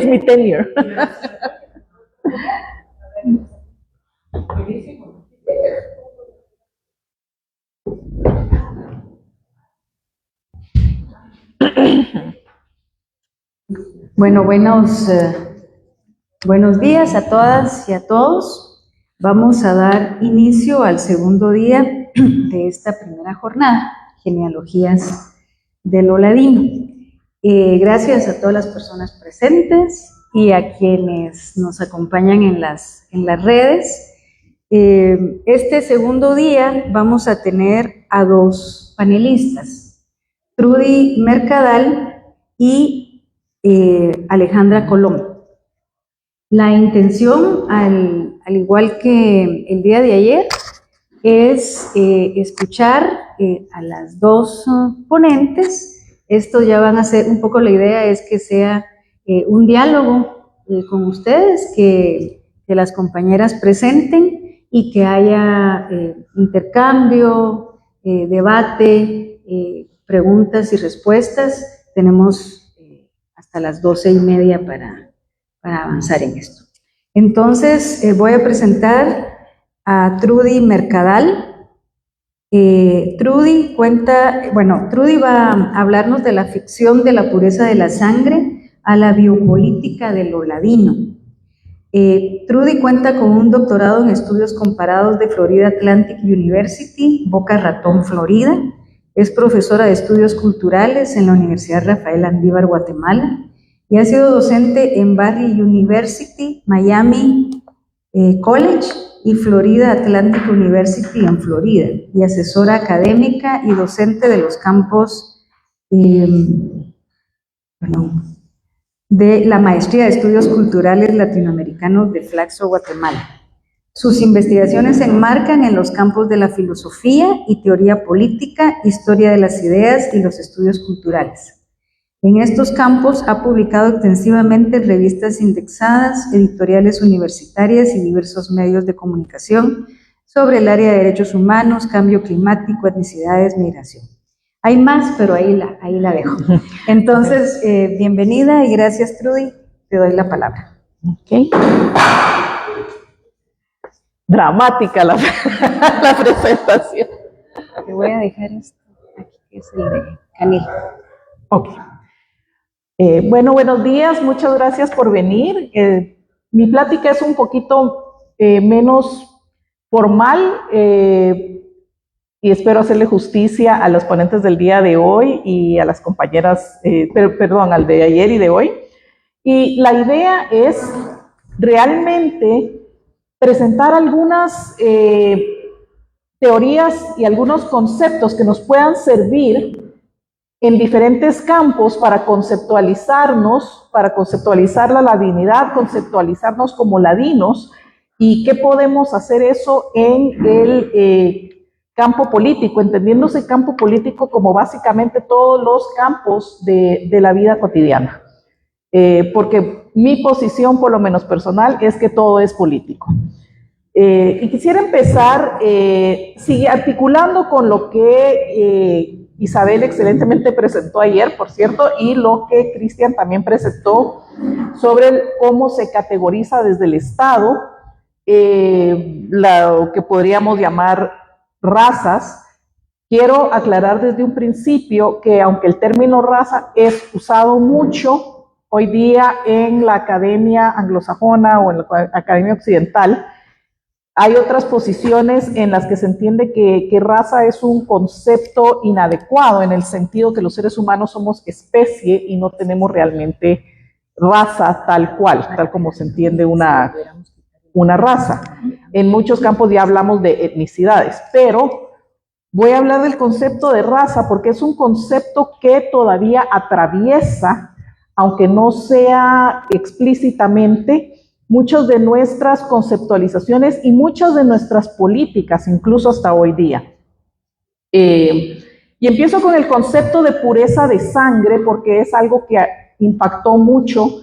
es mi tenure. Bueno, buenos días a todas y a todos. Vamos a dar inicio al segundo día de esta primera jornada, Genealogías del Oladino. Gracias a todas las personas presentes y a quienes nos acompañan en las redes. Este segundo día vamos a tener a dos panelistas, Trudy Mercadal y Alejandra Colón. La intención, al igual que el día de ayer, es escuchar a las dos ponentes. Esto ya van a ser, un poco la idea es que sea un diálogo con ustedes, que las compañeras presenten y que haya intercambio, debate, preguntas y respuestas. Tenemos hasta las 12:30 para avanzar en esto. Entonces, voy a presentar a Trudy Mercadal. Trudy va a hablarnos de la ficción de la pureza de la sangre a la biopolítica del Oladino. Trudy cuenta con un doctorado en estudios comparados de Florida Atlantic University, Boca Ratón, Florida. Es profesora de estudios culturales en la Universidad Rafael Andívar, Guatemala, y ha sido docente en Barry University, Miami College y Florida Atlantic University en Florida, y asesora académica y docente de los campos de la Maestría de Estudios Culturales Latinoamericanos de Flaxo, Guatemala. Sus investigaciones se enmarcan en los campos de la filosofía y teoría política, historia de las ideas y los estudios culturales. En estos campos ha publicado extensivamente en revistas indexadas, editoriales universitarias y diversos medios de comunicación sobre el área de derechos humanos, cambio climático, etnicidades, migración. Hay más, pero ahí la dejo. Entonces, bienvenida y gracias, Trudy. Te doy la palabra. Okay. Dramática la presentación. Te voy a dejar esto aquí, que es el de Camila. Ok. Bueno, buenos días, muchas gracias por venir. Mi plática es un poquito menos formal y espero hacerle justicia a los ponentes del día de hoy y a las compañeras, al de ayer y de hoy. Y la idea es realmente presentar algunas teorías y algunos conceptos que nos puedan servir en diferentes campos para conceptualizarnos, para conceptualizar la ladinidad, conceptualizarnos como ladinos, y qué podemos hacer eso en el campo político, entendiéndose el campo político como básicamente todos los campos de la vida cotidiana. Porque mi posición, por lo menos personal, es que todo es político. Y quisiera empezar articulando con lo que Isabel excelentemente presentó ayer, por cierto, y lo que Cristian también presentó sobre cómo se categoriza desde el Estado lo que podríamos llamar razas. Quiero aclarar desde un principio que aunque el término raza es usado mucho hoy día en la academia anglosajona o en la academia occidental, hay otras posiciones en las que se entiende que raza es un concepto inadecuado, en el sentido que los seres humanos somos especie y no tenemos realmente raza tal cual, tal como se entiende una raza. En muchos campos ya hablamos de etnicidades, pero voy a hablar del concepto de raza porque es un concepto que todavía atraviesa, aunque no sea explícitamente, muchas de nuestras conceptualizaciones y muchas de nuestras políticas, incluso hasta hoy día. Y empiezo con el concepto de pureza de sangre, porque es algo que impactó mucho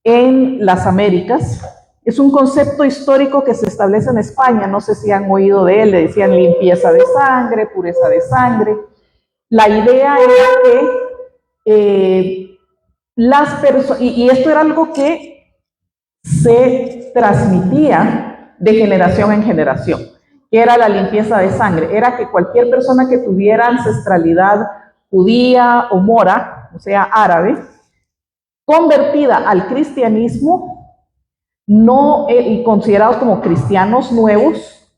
en las Américas. Es un concepto histórico que se establece en España, no sé si han oído de él, le decían limpieza de sangre, pureza de sangre. La idea era que y esto era algo que se transmitía de generación en generación, que era la limpieza de sangre. Era que cualquier persona que tuviera ancestralidad judía o mora, o sea, árabe, convertida al cristianismo, no, y considerados como cristianos nuevos,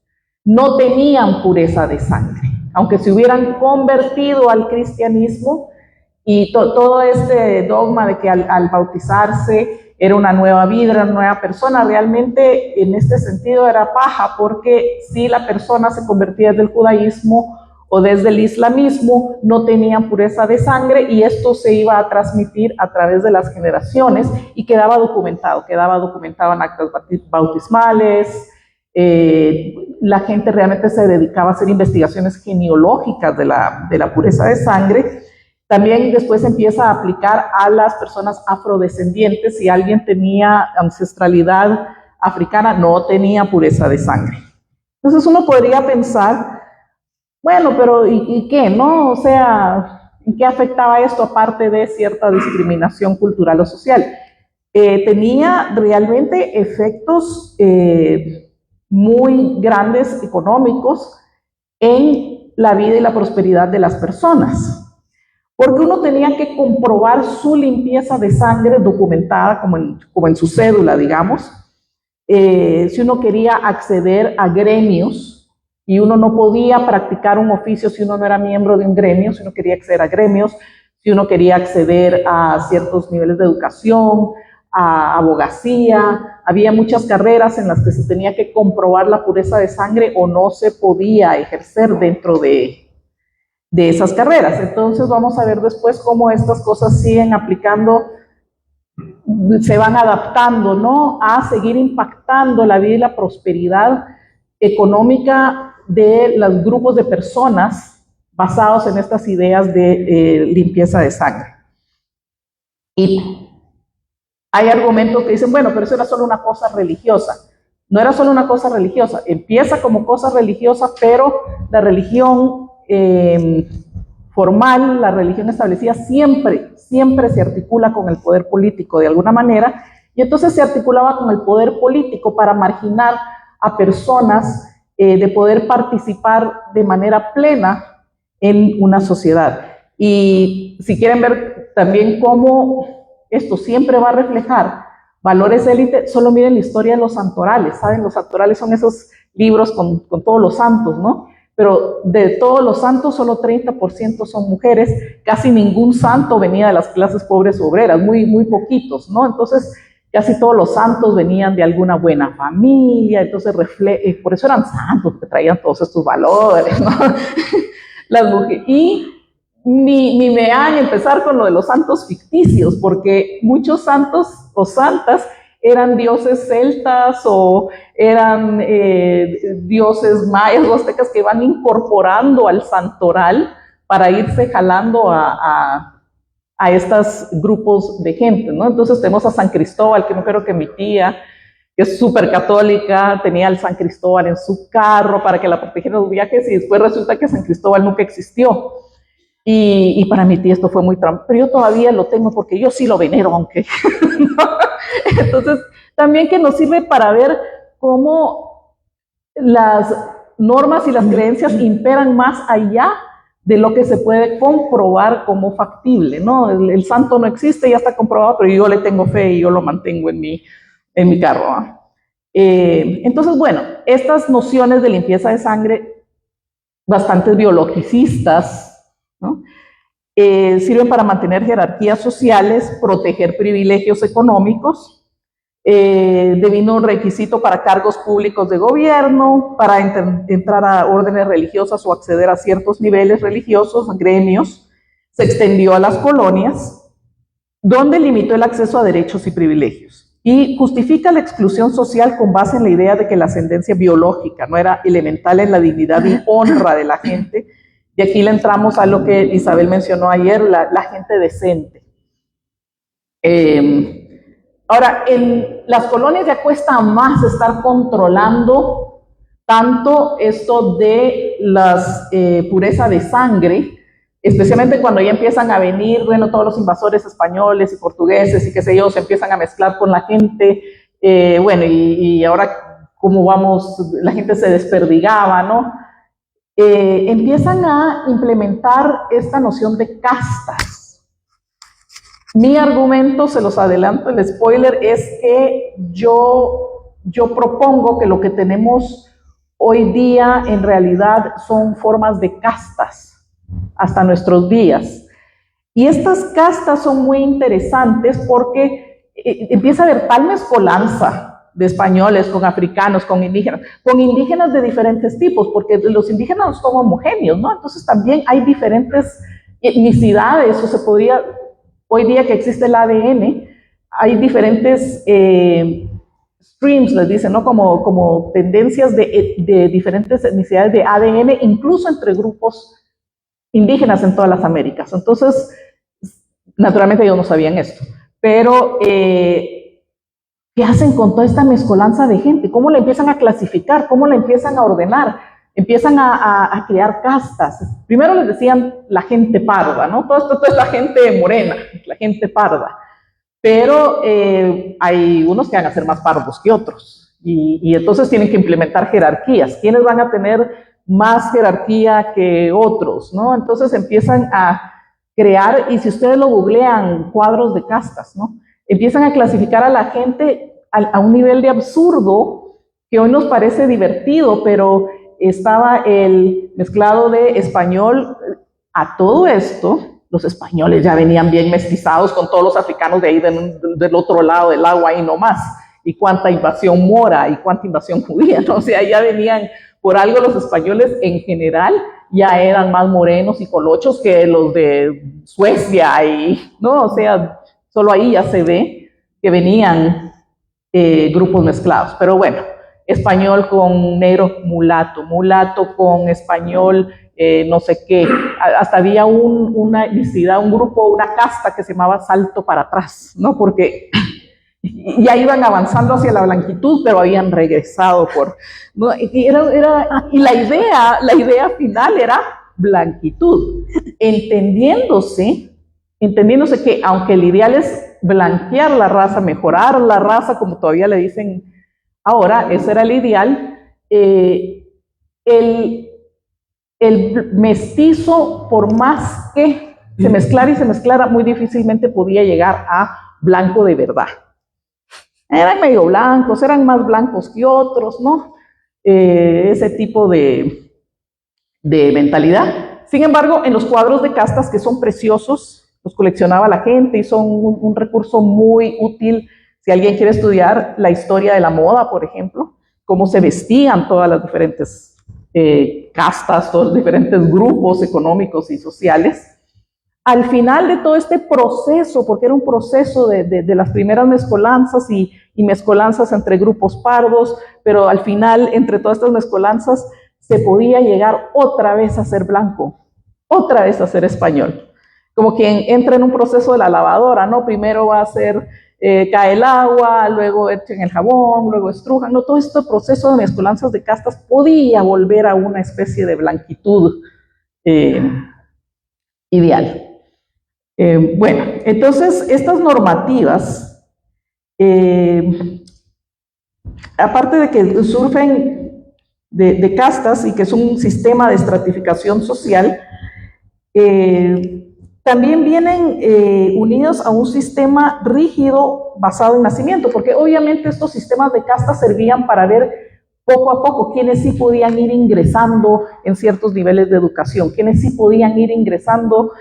no tenían pureza de sangre. Aunque se hubieran convertido al cristianismo, y todo este dogma de que al bautizarse era una nueva vida, era una nueva persona, realmente en este sentido era paja, porque si la persona se convertía desde el judaísmo o desde el islamismo, no tenían pureza de sangre, y esto se iba a transmitir a través de las generaciones y quedaba documentado en actas bautismales. La gente realmente se dedicaba a hacer investigaciones genealógicas de la pureza de sangre. También después empieza a aplicar a las personas afrodescendientes. Si alguien tenía ancestralidad africana, no tenía pureza de sangre. Entonces uno podría pensar, bueno, pero ¿y qué? ¿No? O sea, ¿en qué afectaba esto aparte de cierta discriminación cultural o social? Tenía realmente efectos muy grandes económicos en la vida y la prosperidad de las personas. Porque uno tenía que comprobar su limpieza de sangre documentada como en su cédula, digamos. Si uno quería acceder a gremios, y uno no podía practicar un oficio si uno no era miembro de un gremio, si uno quería acceder a gremios, si uno quería acceder a ciertos niveles de educación, a abogacía, había muchas carreras en las que se tenía que comprobar la pureza de sangre o no se podía ejercer dentro de esas carreras. Entonces vamos a ver después cómo estas cosas siguen aplicando, se van adaptando, ¿no?, a seguir impactando la vida y la prosperidad económica de los grupos de personas basados en estas ideas de limpieza de sangre. Y hay argumentos que dicen, bueno, pero eso era solo una cosa religiosa. No era solo una cosa religiosa, empieza como cosa religiosa, pero la religión formal, la religión establecida, siempre se articula con el poder político de alguna manera, y entonces se articulaba con el poder político para marginar a personas de poder participar de manera plena en una sociedad. Y si quieren ver también cómo esto siempre va a reflejar valores de élite, solo miren la historia de los santorales, ¿saben? Los santorales son esos libros con todos los santos, ¿no? Pero de todos los santos, solo 30% son mujeres, casi ningún santo venía de las clases pobres o obreras, muy poquitos, ¿no? Entonces, casi todos los santos venían de alguna buena familia, entonces por eso eran santos, que traían todos estos valores, ¿no? Las mujeres. Y ni me hagan empezar con lo de los santos ficticios, porque muchos santos o santas eran dioses celtas o eran dioses mayas o aztecas que van incorporando al santoral para irse jalando a estos grupos de gente, ¿no? Entonces tenemos a San Cristóbal, que me acuerdo que mi tía, que es súper católica, tenía al San Cristóbal en su carro para que la protegiera en los viajes, y después resulta que San Cristóbal nunca existió. Y para mi tía esto fue muy trampa, pero yo todavía lo tengo porque yo sí lo venero, aunque ¿no? Entonces, también que nos sirve para ver cómo las normas y las creencias imperan más allá de lo que se puede comprobar como factible, ¿no? El santo no existe, ya está comprobado, pero yo le tengo fe y yo lo mantengo en mi carro, ¿no? Entonces, bueno, estas nociones de limpieza de sangre, bastante biologicistas, ¿no? Sirven para mantener jerarquías sociales, proteger privilegios económicos, devino un requisito para cargos públicos de gobierno, para entrar a órdenes religiosas o acceder a ciertos niveles religiosos, gremios. Se extendió a las colonias, donde limitó el acceso a derechos y privilegios. Y justifica la exclusión social con base en la idea de que la ascendencia biológica no era elemental en la dignidad y honra de la gente. Y aquí le entramos a lo que Isabel mencionó ayer, la gente decente. Ahora, en las colonias ya cuesta más estar controlando tanto esto de las pureza de sangre, especialmente cuando ya empiezan a venir, bueno, todos los invasores españoles y portugueses y qué sé yo, se empiezan a mezclar con la gente, bueno, y ahora cómo vamos, la gente se desperdigaba, ¿no? Empiezan a implementar esta noción de castas. Mi argumento, se los adelanto, el spoiler, es que yo propongo que lo que tenemos hoy día en realidad son formas de castas hasta nuestros días. Y estas castas son muy interesantes porque empieza a haber tal mezcolanza de españoles con africanos, con indígenas de diferentes tipos, porque los indígenas no son homogéneos, ¿no? Entonces también hay diferentes etnicidades, o se podría, hoy día que existe el ADN, hay diferentes streams, les dicen, ¿no? Como tendencias de diferentes etnicidades de ADN, incluso entre grupos indígenas en todas las Américas. Entonces, naturalmente ellos no sabían esto, pero ¿qué hacen con toda esta mezcolanza de gente? ¿Cómo la empiezan a clasificar? ¿Cómo la empiezan a ordenar? Empiezan a crear castas. Primero les decían la gente parda, ¿no? Todo esto es la gente morena, la gente parda. Pero hay unos que van a ser más pardos que otros. Y entonces tienen que implementar jerarquías. ¿Quiénes van a tener más jerarquía que otros, ¿no? Entonces empiezan a crear, y si ustedes lo googlean, cuadros de castas, ¿no? Empiezan a clasificar a la gente a un nivel de absurdo que hoy nos parece divertido, pero estaba el mezclado de español. A todo esto, los españoles ya venían bien mestizados con todos los africanos de ahí del otro lado del agua y no más. Y cuánta invasión mora y cuánta invasión judía, ¿no? O sea, ya venían, por algo los españoles en general ya eran más morenos y colochos que los de Suecia, y, ¿no? O sea, solo ahí ya se ve que venían grupos mezclados. Pero bueno, español con negro, mulato, mulato con español, no sé qué. Hasta había una etnicidad, un grupo, una casta que se llamaba salto para atrás, ¿no? Porque ya iban avanzando hacia la blanquitud, pero habían regresado ¿no? Y la idea final era blanquitud, entendiéndose que aunque el ideal es blanquear la raza, mejorar la raza, como todavía le dicen ahora, ese era el ideal, el mestizo, por más que se mezclara y se mezclara, muy difícilmente podía llegar a blanco de verdad. Eran medio blancos, eran más blancos que otros, ¿no? Ese tipo de mentalidad. Sin embargo, en los cuadros de castas, que son preciosos, los coleccionaba la gente y son un recurso muy útil si alguien quiere estudiar la historia de la moda, por ejemplo, cómo se vestían todas las diferentes castas, todos los diferentes grupos económicos y sociales. Al final de todo este proceso, porque era un proceso de las primeras mezcolanzas y mezcolanzas entre grupos pardos, pero al final, entre todas estas mezcolanzas, se podía llegar otra vez a ser blanco, otra vez a ser español. Como quien entra en un proceso de la lavadora, ¿no? Primero va a ser, cae el agua, luego echen el jabón, luego estrujan, ¿no? Todo este proceso de mezcolanzas de castas podía volver a una especie de blanquitud ideal. Bueno, entonces estas normativas, aparte de que surgen de castas y que es un sistema de estratificación social, también vienen unidos a un sistema rígido basado en nacimiento, porque obviamente estos sistemas de castas servían para ver poco a poco quiénes sí podían ir ingresando en ciertos niveles de educación, quiénes sí podían ir ingresando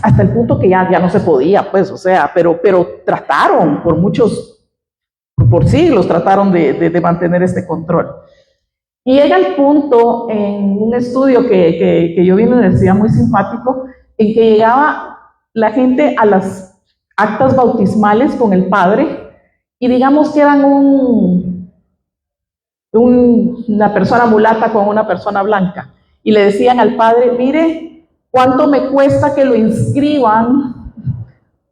hasta el punto que ya no se podía, pues, o sea, pero trataron por siglos trataron de mantener este control. Y llega el punto en un estudio que yo vi en la universidad muy simpático, en que llegaba la gente a las actas bautismales con el padre y digamos que eran una persona mulata con una persona blanca y le decían al padre, mire, ¿cuánto me cuesta que lo inscriban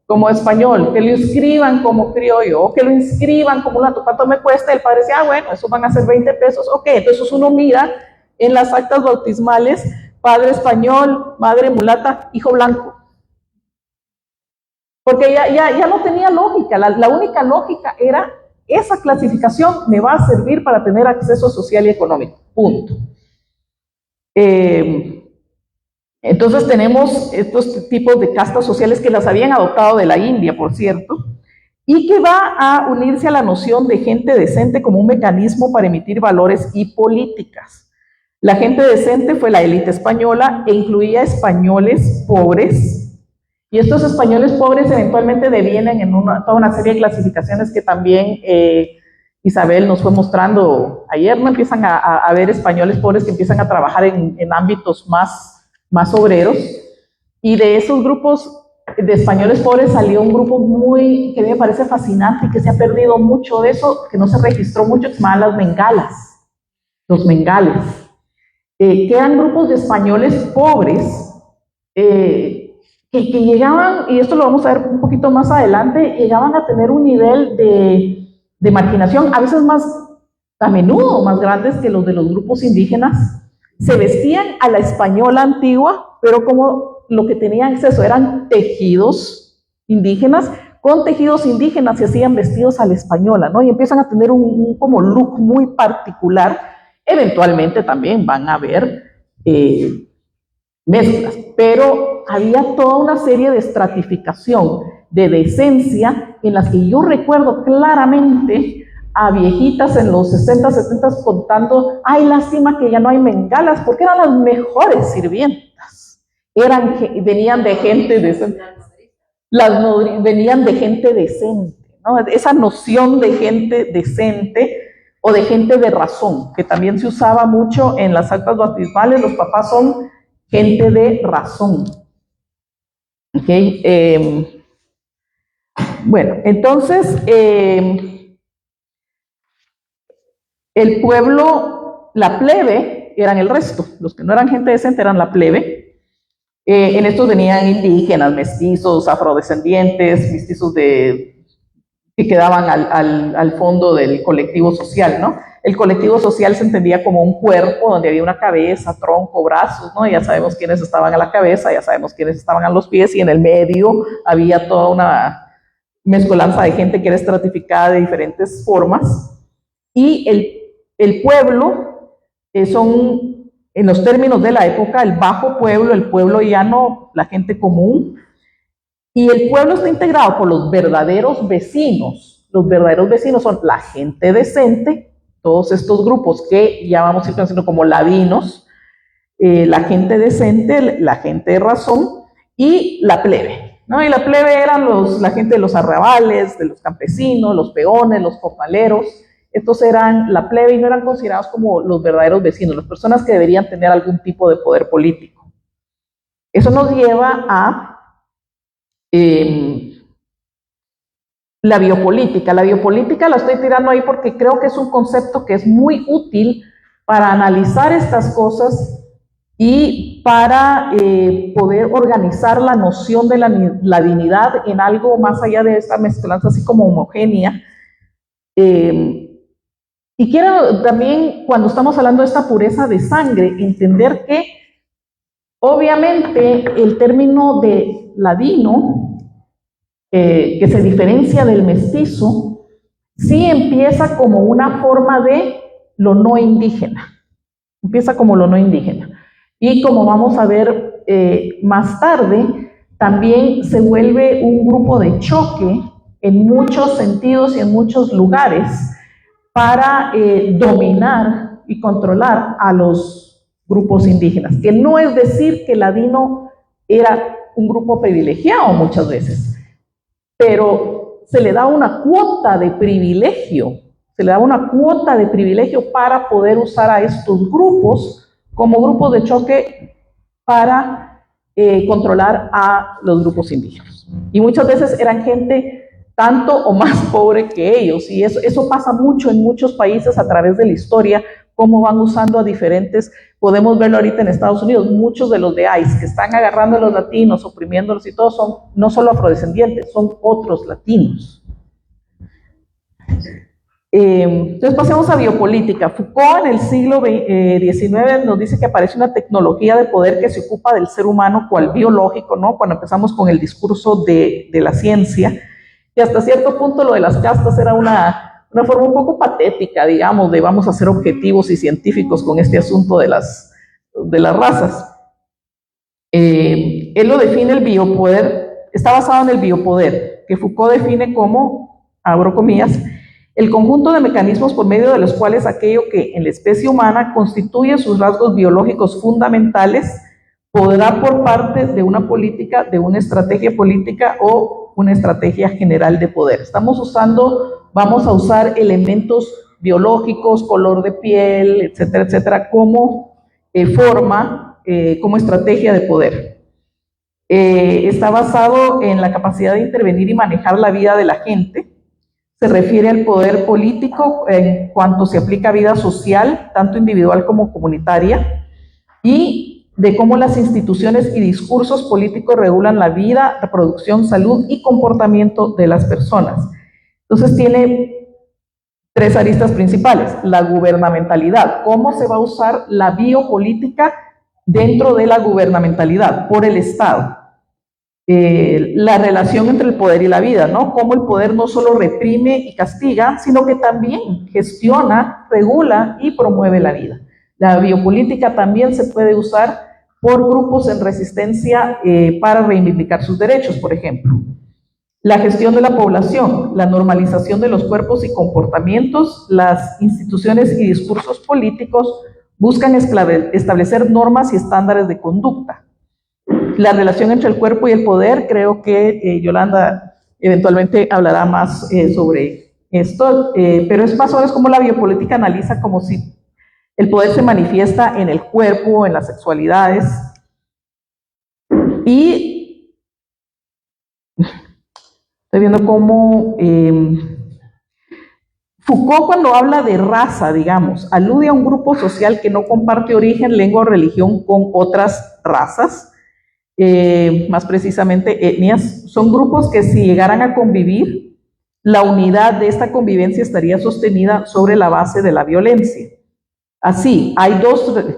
como español, que lo inscriban como criollo, o que lo inscriban como mulato? ¿Cuánto me cuesta? El padre decía, bueno, eso van a ser 20 pesos. Ok, entonces uno mira en las actas bautismales padre español, madre mulata, hijo blanco. Porque ya no tenía lógica, la única lógica era esa clasificación me va a servir para tener acceso social y económico, punto. Entonces tenemos estos tipos de castas sociales que las habían adoptado de la India, por cierto, y que va a unirse a la noción de gente decente como un mecanismo para emitir valores y políticas. La gente decente fue la élite española e incluía españoles pobres, y estos españoles pobres eventualmente devienen en toda una serie de clasificaciones que también Isabel nos fue mostrando ayer, ¿no? Empiezan a ver españoles pobres que empiezan a trabajar en ámbitos más obreros, y de esos grupos de españoles pobres salió un grupo que me parece fascinante y que se ha perdido mucho de eso, que no se registró mucho, que se llamaban las mengalas, los mengales, que eran grupos de españoles pobres que llegaban, y esto lo vamos a ver un poquito más adelante, llegaban a tener un nivel de marginación, a veces a menudo más grandes que los de los grupos indígenas. Se vestían a la española antigua, pero como lo que tenían acceso eran tejidos indígenas, con tejidos indígenas se hacían vestidos a la española, ¿no? Y empiezan a tener un como look muy particular. Eventualmente también van a haber mezclas, pero había toda una serie de estratificación, de decencia, en las que yo recuerdo claramente a viejitas en los 60, 70 contando, ay, lástima que ya no hay mengalas, porque eran las mejores sirvientas. Venían de gente decente. Venían de gente decente, ¿no? Esa noción de gente decente o de gente de razón, que también se usaba mucho en las actas bautismales. Los papás son gente de razón. ¿Okay? Bueno, entonces, el pueblo, la plebe, eran el resto. Los que no eran gente decente eran la plebe. En estos venían indígenas, mestizos, afrodescendientes, mestizos que quedaban al fondo del colectivo social, ¿no? El colectivo social se entendía como un cuerpo donde había una cabeza, tronco, brazos, ¿no? Ya sabemos quiénes estaban a la cabeza, ya sabemos quiénes estaban a los pies, y en el medio había toda una mezcolanza de gente que era estratificada de diferentes formas. Y el pueblo son, en los términos de la época, el bajo pueblo, el pueblo llano, la gente común, y el pueblo está integrado por los verdaderos vecinos. Los verdaderos vecinos son la gente decente, todos estos grupos que ya vamos a ir conociendo como ladinos, la gente decente, la gente de razón y la plebe, ¿no? Y la plebe eran la gente de los arrabales, de los campesinos, los peones, los jornaleros. Estos eran la plebe y no eran considerados como los verdaderos vecinos, las personas que deberían tener algún tipo de poder político. Eso nos lleva a la biopolítica. La biopolítica la estoy tirando ahí porque creo que es un concepto que es muy útil para analizar estas cosas y para poder organizar la noción de la dignidad en algo más allá de esta mezclanza así como homogénea. Y quiero también, cuando estamos hablando de esta pureza de sangre, entender que obviamente el término de ladino, que se diferencia del mestizo, sí empieza como una forma de lo no indígena. Empieza como lo no indígena. Y como vamos a ver más tarde, también se vuelve un grupo de choque en muchos sentidos y en muchos lugares para dominar y controlar a los grupos indígenas. Que no es decir que el ladino era un grupo privilegiado muchas veces, pero se le da una cuota de privilegio, para poder usar a estos grupos como grupos de choque para controlar a los grupos indígenas. Y muchas veces eran gente tanto o más pobre que ellos, y eso pasa mucho en muchos países a través de la historia, cómo van usando a diferentes, podemos verlo ahorita en Estados Unidos, muchos de los de ICE que están agarrando a los latinos, oprimiéndolos y todo, son no solo afrodescendientes, son otros latinos. Entonces pasemos a biopolítica. Foucault en el siglo XIX nos dice que aparece una tecnología de poder que se ocupa del ser humano cual biológico, ¿no? Cuando empezamos con el discurso de la ciencia, y hasta cierto punto lo de las castas era una forma un poco patética, digamos, de vamos a ser objetivos y científicos con este asunto de las razas. Él lo define el biopoder, está basado en el biopoder, que Foucault define como, abro comillas, el conjunto de mecanismos por medio de los cuales aquello que en la especie humana constituye sus rasgos biológicos fundamentales podrá por parte de una política, de una estrategia política o una estrategia general de poder. Vamos a usar elementos biológicos, color de piel, etcétera, etcétera, como forma, como estrategia de poder. Está basado en la capacidad de intervenir y manejar la vida de la gente. Se refiere al poder político en cuanto se aplica a vida social, tanto individual como comunitaria, y de cómo las instituciones y discursos políticos regulan la vida, reproducción, salud y comportamiento de las personas. Entonces tiene tres aristas principales: la gubernamentalidad, cómo se va a usar la biopolítica dentro de la gubernamentalidad por el Estado. La relación entre el poder y la vida, ¿no? Cómo el poder no solo reprime y castiga, sino que también gestiona, regula y promueve la vida. La biopolítica también se puede usar por grupos en resistencia para reivindicar sus derechos, por ejemplo. La gestión de la población, la normalización de los cuerpos y comportamientos, las instituciones y discursos políticos buscan establecer normas y estándares de conducta. La relación entre el cuerpo y el poder, creo que Yolanda eventualmente hablará más sobre esto, pero es más o menos como la biopolítica analiza como si el poder se manifiesta en el cuerpo, en las sexualidades. Y estoy viendo cómo Foucault, cuando habla de raza, digamos, alude a un grupo social que no comparte origen, lengua o religión con otras razas. Más precisamente etnias, son grupos que si llegaran a convivir, la unidad de esta convivencia estaría sostenida sobre la base de la violencia. Así,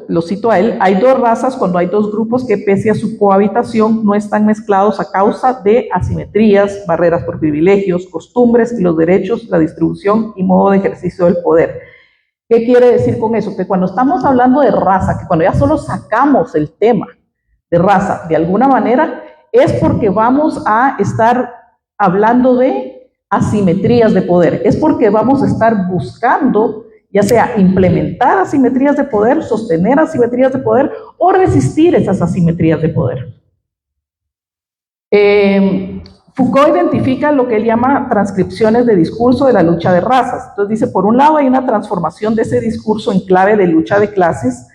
lo cito a él, hay dos razas cuando hay dos grupos que pese a su cohabitación no están mezclados a causa de asimetrías, barreras por privilegios, costumbres y los derechos, la distribución y modo de ejercicio del poder. ¿Qué quiere decir con eso? Que cuando estamos hablando de raza, que cuando ya solo sacamos el tema de raza, de alguna manera, es porque vamos a estar hablando de asimetrías de poder, es porque vamos a estar buscando, ya sea implementar asimetrías de poder, sostener asimetrías de poder, o resistir esas asimetrías de poder. Foucault identifica lo que él llama transcripciones de discurso de la lucha de razas. Entonces dice, por un lado hay una transformación de ese discurso en clave de lucha de clases.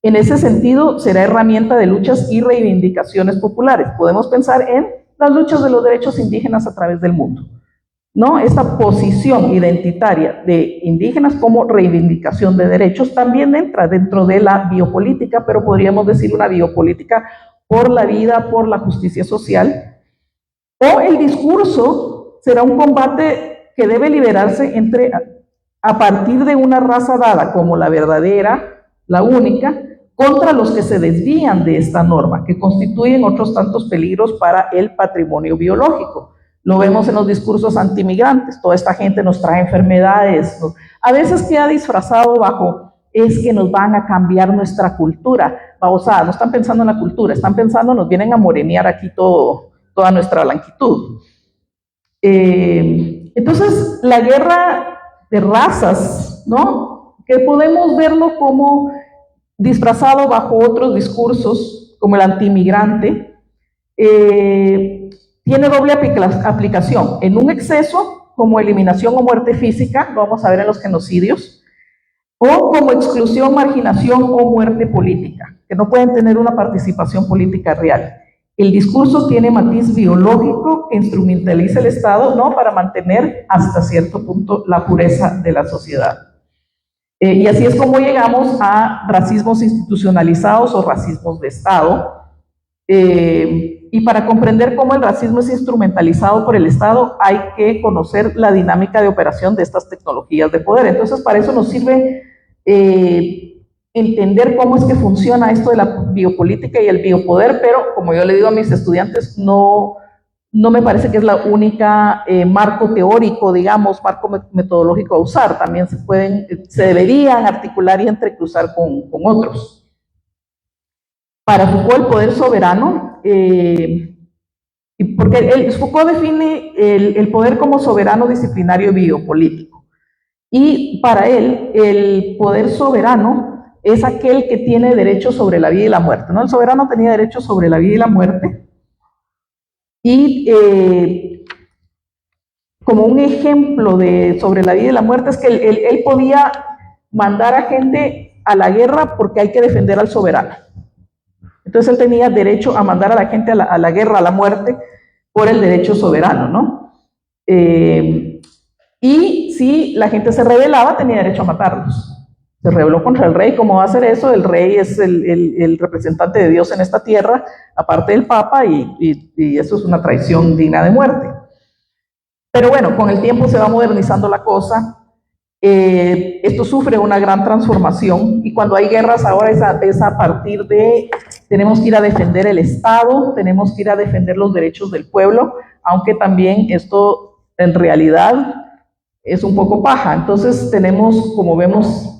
En ese sentido, será herramienta de luchas y reivindicaciones populares. Podemos pensar en las luchas de los derechos indígenas a través del mundo, ¿no? Esta posición identitaria de indígenas como reivindicación de derechos también entra dentro de la biopolítica, pero podríamos decir una biopolítica por la vida, por la justicia social. O el discurso será un combate que debe liberarse a partir de una raza dada como la verdadera, la única, contra los que se desvían de esta norma, que constituyen otros tantos peligros para el patrimonio biológico. Lo vemos en los discursos antimigrantes, toda esta gente nos trae enfermedades, a veces queda disfrazado bajo, es que nos van a cambiar nuestra cultura, babosada, no están pensando en la cultura, están pensando, nos vienen a morenear aquí toda nuestra blanquitud. Entonces, la guerra de razas, ¿no? Que podemos verlo como disfrazado bajo otros discursos, como el antimigrante, tiene doble aplicación. En un exceso, como eliminación o muerte física, lo vamos a ver en los genocidios, o como exclusión, marginación o muerte política, que no pueden tener una participación política real. El discurso tiene matiz biológico que instrumentaliza el Estado, ¿no?, para mantener hasta cierto punto la pureza de la sociedad. Y así es como llegamos a racismos institucionalizados o racismos de Estado. Y para comprender cómo el racismo es instrumentalizado por el Estado, hay que conocer la dinámica de operación de estas tecnologías de poder. Entonces, para eso nos sirve entender cómo es que funciona esto de la biopolítica y el biopoder, pero como yo le digo a mis estudiantes, no me parece que es la única marco teórico, digamos, marco metodológico a usar. También se deberían articular y entrecruzar con otros. Para Foucault, el poder soberano, porque Foucault define el poder como soberano, disciplinario y biopolítico. Y para él, el poder soberano es aquel que tiene derecho sobre la vida y la muerte, ¿no? El soberano tenía derecho sobre la vida y la muerte. Y como un ejemplo sobre la vida y la muerte es que él podía mandar a gente a la guerra porque hay que defender al soberano. Entonces él tenía derecho a mandar a la gente a la guerra, a la muerte, por el derecho soberano, ¿no? Y si la gente se rebelaba, tenía derecho a matarlos. Se rebeló contra el rey. ¿Cómo va a hacer eso? El rey es el representante de Dios en esta tierra, aparte del Papa, y eso es una traición digna de muerte. Pero bueno, con el tiempo se va modernizando la cosa. Esto sufre una gran transformación, y cuando hay guerras ahora es a partir de tenemos que ir a defender el Estado, tenemos que ir a defender los derechos del pueblo, aunque también esto en realidad es un poco paja. Entonces tenemos, como vemos,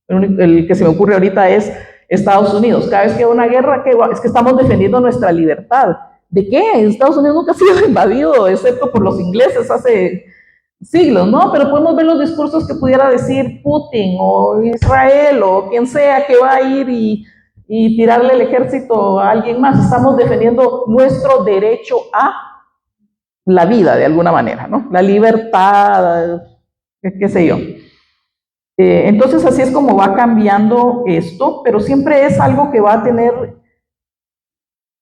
el que se me ocurre ahorita es Estados Unidos. Cada vez que hay una guerra, es que estamos defendiendo nuestra libertad. ¿De qué? Estados Unidos nunca ha sido invadido, excepto por los ingleses hace siglos, ¿no? Pero podemos ver los discursos que pudiera decir Putin o Israel o quien sea que va a ir y tirarle el ejército a alguien más. Estamos defendiendo nuestro derecho a la vida, de alguna manera, ¿no? La libertad, qué sé yo. Entonces así es como va cambiando esto, pero siempre es algo que va a tener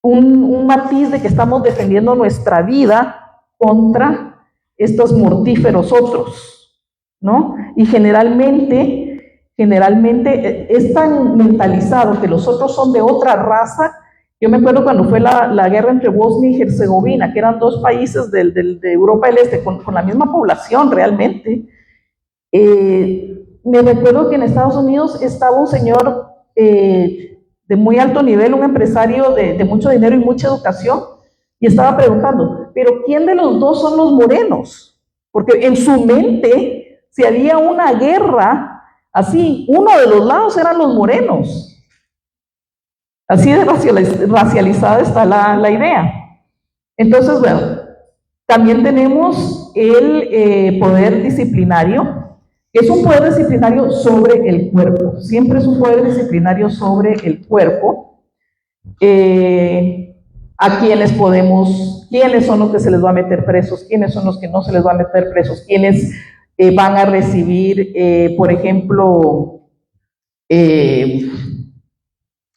un matiz de que estamos defendiendo nuestra vida contra estos mortíferos otros, ¿no? Y generalmente es tan mentalizado que los otros son de otra raza. Yo me acuerdo cuando fue la guerra entre Bosnia y Herzegovina, que eran dos países de Europa del Este con la misma población realmente. Me recuerdo que en Estados Unidos estaba un señor de muy alto nivel, un empresario de mucho dinero y mucha educación, y estaba preguntando, ¿pero quién de los dos son los morenos? Porque en su mente, si había una guerra así, uno de los lados eran los morenos. Así de racializada está la idea. Entonces, bueno, también tenemos el poder disciplinario, que es un poder disciplinario sobre el cuerpo. Siempre es un poder disciplinario sobre el cuerpo. A quiénes son los que se les va a meter presos, quiénes son los que no se les va a meter presos, quiénes van a recibir, por ejemplo,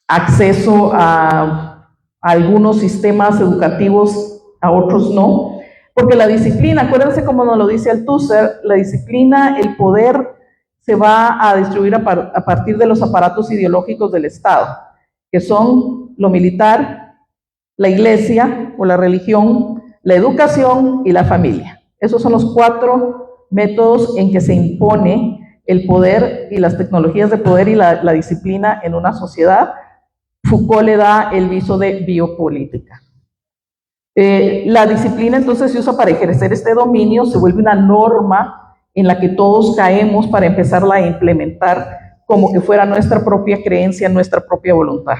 acceso a algunos sistemas educativos, a otros no. Porque la disciplina, acuérdense como nos lo dice Althusser, la disciplina, el poder se va a distribuir a partir de los aparatos ideológicos del Estado, que son lo militar, la iglesia o la religión, la educación y la familia. Esos son los 4 métodos en que se impone el poder y las tecnologías de poder y la disciplina en una sociedad. Foucault le da el viso de biopolítica. La disciplina entonces se usa para ejercer este dominio, se vuelve una norma en la que todos caemos para empezarla a implementar como que fuera nuestra propia creencia, nuestra propia voluntad.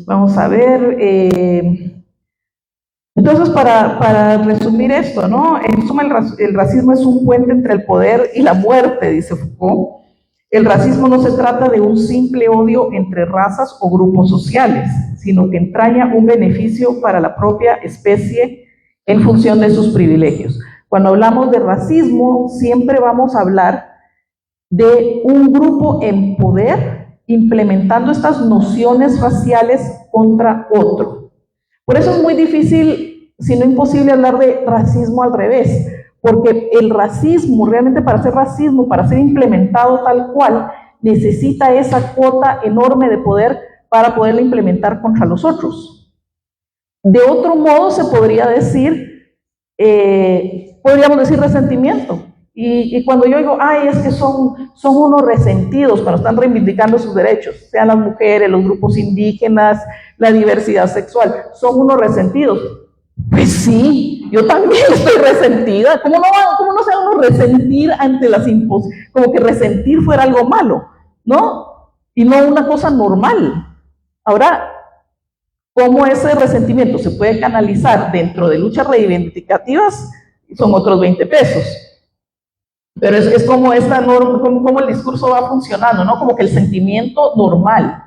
Vamos a ver. Entonces, para resumir esto, ¿no? En suma, el racismo es un puente entre el poder y la muerte, dice Foucault. El racismo no se trata de un simple odio entre razas o grupos sociales, sino que entraña un beneficio para la propia especie en función de sus privilegios. Cuando hablamos de racismo, siempre vamos a hablar de un grupo en poder implementando estas nociones raciales contra otro. Por eso es muy difícil, si no imposible, hablar de racismo al revés, porque el racismo, realmente para ser racismo, para ser implementado tal cual, necesita esa cuota enorme de poder para poderla implementar contra los otros. De otro modo se podría decir, podríamos decir resentimiento. Y cuando yo digo, ay, es que son unos resentidos cuando están reivindicando sus derechos, sean las mujeres, los grupos indígenas, la diversidad sexual, son unos resentidos. Pues sí, yo también estoy resentida. ¿Cómo no se va uno resentir ante las imposiciones? Como que resentir fuera algo malo, ¿no? Y no una cosa normal. Ahora, ¿cómo ese resentimiento se puede canalizar dentro de luchas reivindicativas? Son otros 20 pesos. Pero es como esta norma, como el discurso va funcionando, ¿no? Como que el sentimiento normal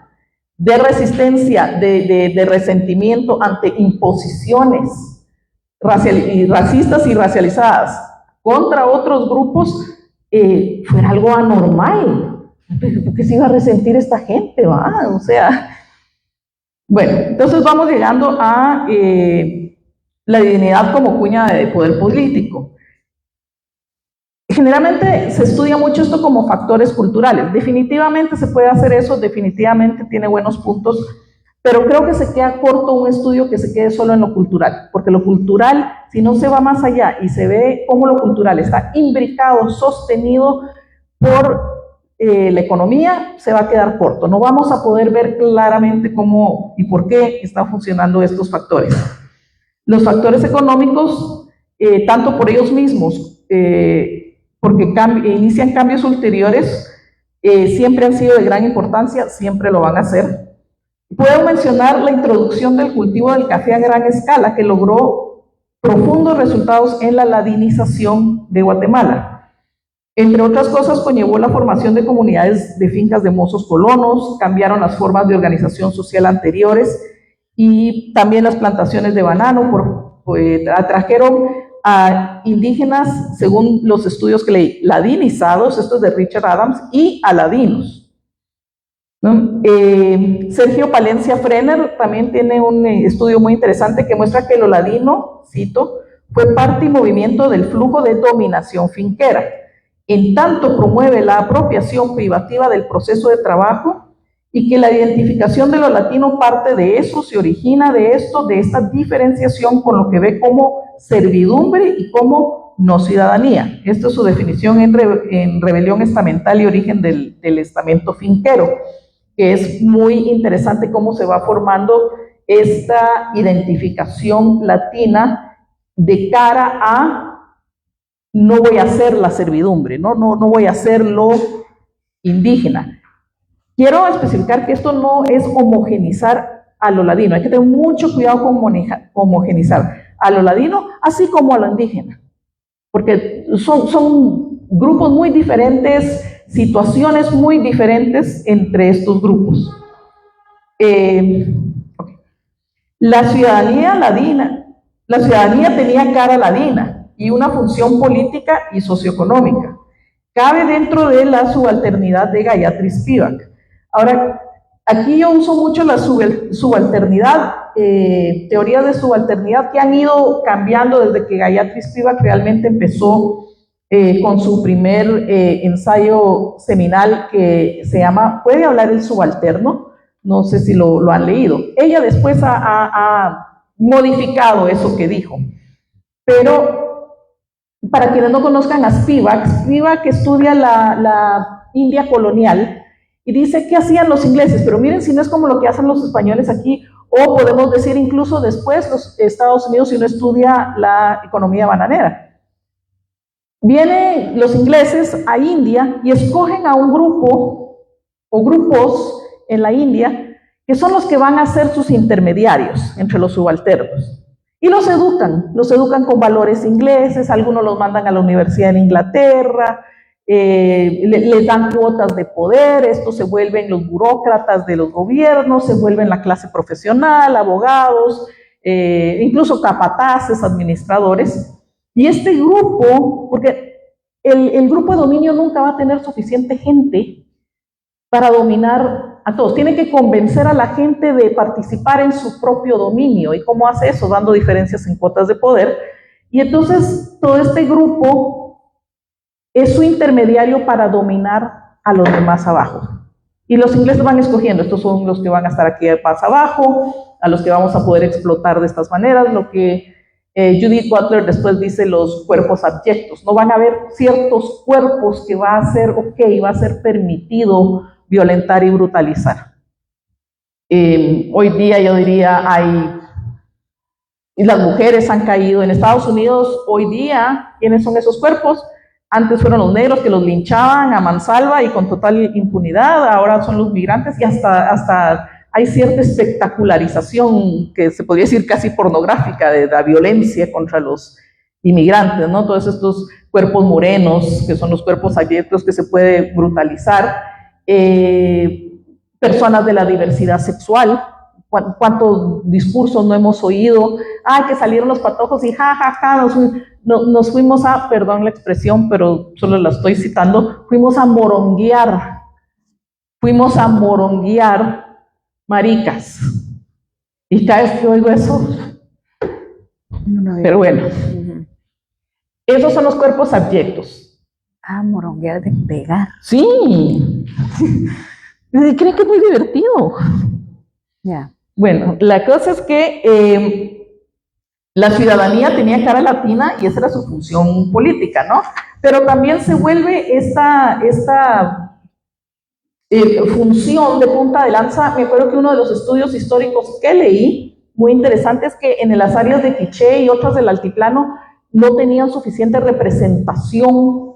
de resistencia, de resentimiento ante imposiciones racistas y racializadas contra otros grupos, fuera algo anormal. ¿Por qué se iba a resentir esta gente, va? O sea, bueno, entonces vamos llegando a la dignidad como cuña de poder político. Generalmente se estudia mucho esto como factores culturales. Definitivamente se puede hacer eso, definitivamente tiene buenos puntos, pero creo que se queda corto un estudio que se quede solo en lo cultural, porque lo cultural, si no se va más allá y se ve cómo lo cultural está imbricado, sostenido por la economía, se va a quedar corto. No vamos a poder ver claramente cómo y por qué están funcionando estos factores. Los factores económicos, tanto por ellos mismos, porque inician cambios ulteriores, siempre han sido de gran importancia, siempre lo van a hacer. Puedo mencionar la introducción del cultivo del café a gran escala, que logró profundos resultados en la ladinización de Guatemala. Entre otras cosas, conllevó la formación de comunidades de fincas de mozos colonos, cambiaron las formas de organización social anteriores y también las plantaciones de banano, atrajeron a indígenas, según los estudios que leí, ladinizados, estos de Richard Adams, y aladinos, ¿no? Sergio Palencia Frener también tiene un estudio muy interesante que muestra que lo ladino, cito, fue parte y movimiento del flujo de dominación finquera, en tanto promueve la apropiación privativa del proceso de trabajo y que la identificación de lo latino parte de eso, se origina de esto, de esta diferenciación con lo que ve como servidumbre y como no ciudadanía. Esta es su definición en Rebelión Estamental y Origen del estamento finquero, que es muy interesante cómo se va formando esta identificación latina de cara a no voy a hacer la servidumbre, no voy a hacer lo indígena. Quiero especificar que esto no es homogenizar a lo ladino, hay que tener mucho cuidado con homogenizar a lo ladino, así como a lo indígena, porque son grupos muy diferentes, situaciones muy diferentes entre estos grupos. La ciudadanía ladina, la ciudadanía tenía cara ladina y una función política y socioeconómica. Cabe dentro de la subalternidad de Gayatri Spivak. Ahora, aquí yo uso mucho la subalternidad, teorías de subalternidad que han ido cambiando desde que Gayatri Spivak realmente empezó con su primer ensayo seminal que se llama ¿Puede hablar el subalterno? No sé si lo han leído. Ella después ha modificado eso que dijo, pero para quienes no conozcan a Spivak estudia la India colonial y dice qué hacían los ingleses, pero miren si no es como lo que hacen los españoles aquí, o podemos decir incluso después los Estados Unidos si uno estudia la economía bananera. Vienen los ingleses a India y escogen a un grupo o grupos en la India que son los que van a ser sus intermediarios entre los subalternos. Y los educan con valores ingleses, algunos los mandan a la universidad en Inglaterra, les dan cuotas de poder, estos se vuelven los burócratas de los gobiernos, se vuelven la clase profesional, abogados, incluso capataces, administradores. Y este grupo, porque el grupo de dominio nunca va a tener suficiente gente para dominar a todos, tiene que convencer a la gente de participar en su propio dominio. ¿Y cómo hace eso? Dando diferencias en cuotas de poder. Y entonces todo este grupo es su intermediario para dominar a los demás abajo. Y los ingleses van escogiendo, estos son los que van a estar aquí más abajo, a los que vamos a poder explotar de estas maneras, lo que Judith Butler después dice los cuerpos abyectos. No van a haber ciertos cuerpos que va a ser va a ser permitido violentar y brutalizar. Hoy día yo diría las mujeres han caído en Estados Unidos. Hoy día, ¿quiénes son esos cuerpos? Antes fueron los negros que los linchaban a mansalva y con total impunidad, ahora son los migrantes y hasta hay cierta espectacularización que se podría decir casi pornográfica de la violencia contra los inmigrantes, ¿no? Todos estos cuerpos morenos, que son los cuerpos abyectos que se puede brutalizar, personas de la diversidad sexual. ¿Cuántos discursos no hemos oído? Que salieron los patojos y nos fuimos a, perdón la expresión, pero solo la estoy citando, fuimos a moronguear maricas. Y cada vez que oigo eso, pero bueno, esos son los cuerpos abyectos. Moronguear de pegar. Sí. ¿Creen que es muy divertido? Ya. Bueno, la cosa es que la ciudadanía tenía cara latina y esa era su función política, ¿no? Pero también se vuelve esta función de punta de lanza. Me acuerdo que uno de los estudios históricos que leí, muy interesante, es que en las áreas de Quiché y otras del altiplano no tenían suficiente representación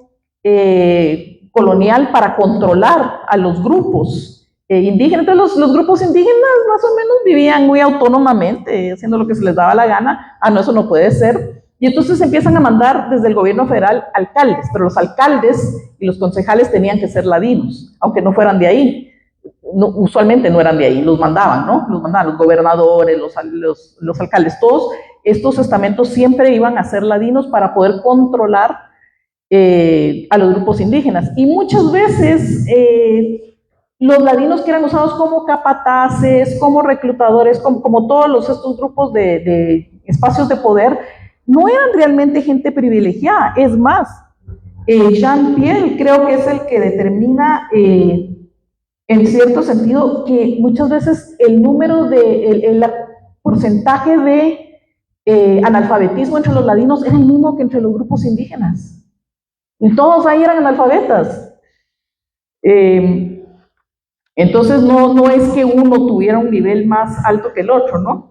colonial para controlar a los grupos indígenas. Entonces los grupos indígenas más o menos vivían muy autónomamente, haciendo lo que se les daba la gana. No, eso no puede ser. Y entonces empiezan a mandar desde el gobierno federal alcaldes, pero los alcaldes y los concejales tenían que ser ladinos, aunque no fueran de ahí. No, usualmente no eran de ahí, los mandaban, ¿no? Los mandaban los gobernadores, los alcaldes, todos estos estamentos siempre iban a ser ladinos para poder controlar a los grupos indígenas. Y muchas veces los ladinos que eran usados como capataces, como reclutadores, como todos estos grupos de espacios de poder, no eran realmente gente privilegiada. Es más, Jean-Pierre creo que es el que determina, en cierto sentido, que muchas veces el número el porcentaje de analfabetismo entre los ladinos era el mismo que entre los grupos indígenas. Y todos ahí eran analfabetas. Entonces no es que uno tuviera un nivel más alto que el otro, ¿no?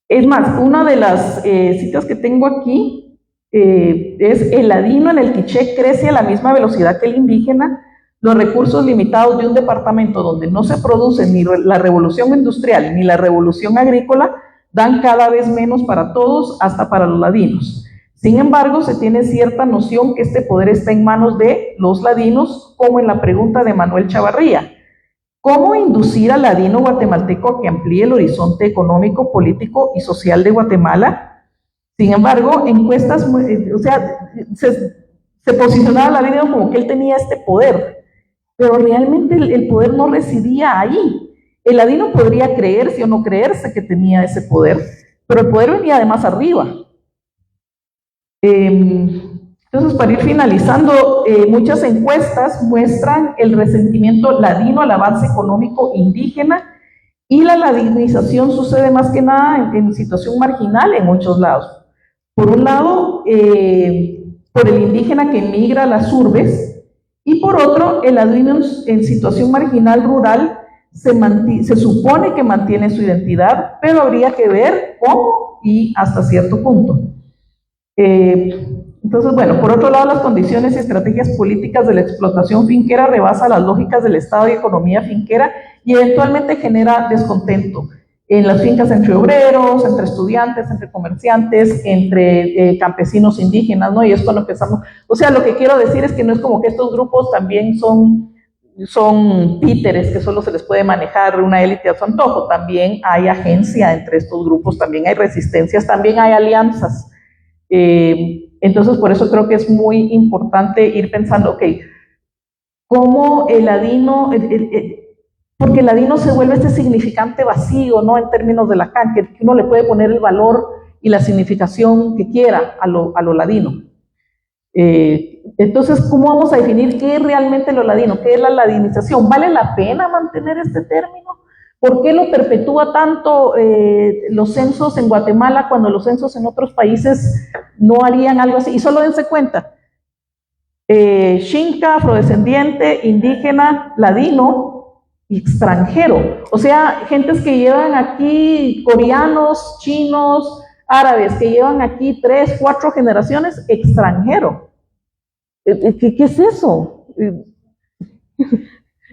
Es más, una de las citas que tengo aquí es: el ladino en el Quiché crece a la misma velocidad que el indígena. Los recursos limitados de un departamento donde no se produce ni la revolución industrial ni la revolución agrícola dan cada vez menos para todos, hasta para los ladinos. Sin embargo, se tiene cierta noción que este poder está en manos de los ladinos, como en la pregunta de Manuel Chavarría: ¿cómo inducir al ladino guatemalteco a que amplíe el horizonte económico, político y social de Guatemala? Sin embargo, encuestas, se posicionaba al ladino como que él tenía este poder, pero realmente el poder no residía ahí. El ladino podría creerse o no creerse que tenía ese poder, pero el poder venía de más arriba. Entonces, para ir finalizando, muchas encuestas muestran el resentimiento ladino al avance económico indígena, y la ladinización sucede más que nada en situación marginal en muchos lados. Por un lado, por el indígena que emigra a las urbes, y por otro, el ladino en situación marginal rural se supone que mantiene su identidad, pero habría que ver cómo y hasta cierto punto. Entonces, bueno, por otro lado, las condiciones y estrategias políticas de la explotación finquera rebasan las lógicas del Estado y economía finquera, y eventualmente genera descontento en las fincas entre obreros, entre estudiantes, entre comerciantes, entre campesinos indígenas, ¿no? Y es con lo que estamos, o sea, lo que quiero decir es que no es como que estos grupos también son títeres que solo se les puede manejar una élite a su antojo. También hay agencia entre estos grupos, también hay resistencias, también hay alianzas. Entonces, por eso creo que es muy importante ir pensando, ok, cómo el ladino, porque el ladino se vuelve este significante vacío, ¿no? En términos de Lacan, que uno le puede poner el valor y la significación que quiera a lo ladino. Entonces, ¿cómo vamos a definir qué es realmente lo ladino? ¿Qué es la ladinización? ¿Vale la pena mantener este término? ¿Por qué lo perpetúa tanto los censos en Guatemala cuando los censos en otros países no harían algo así? Y solo dense cuenta, Xinca, afrodescendiente, indígena, ladino y extranjero. O sea, gentes que llevan aquí, coreanos, chinos, árabes, que llevan aquí 3, 4 generaciones, extranjero. ¿Qué es eso?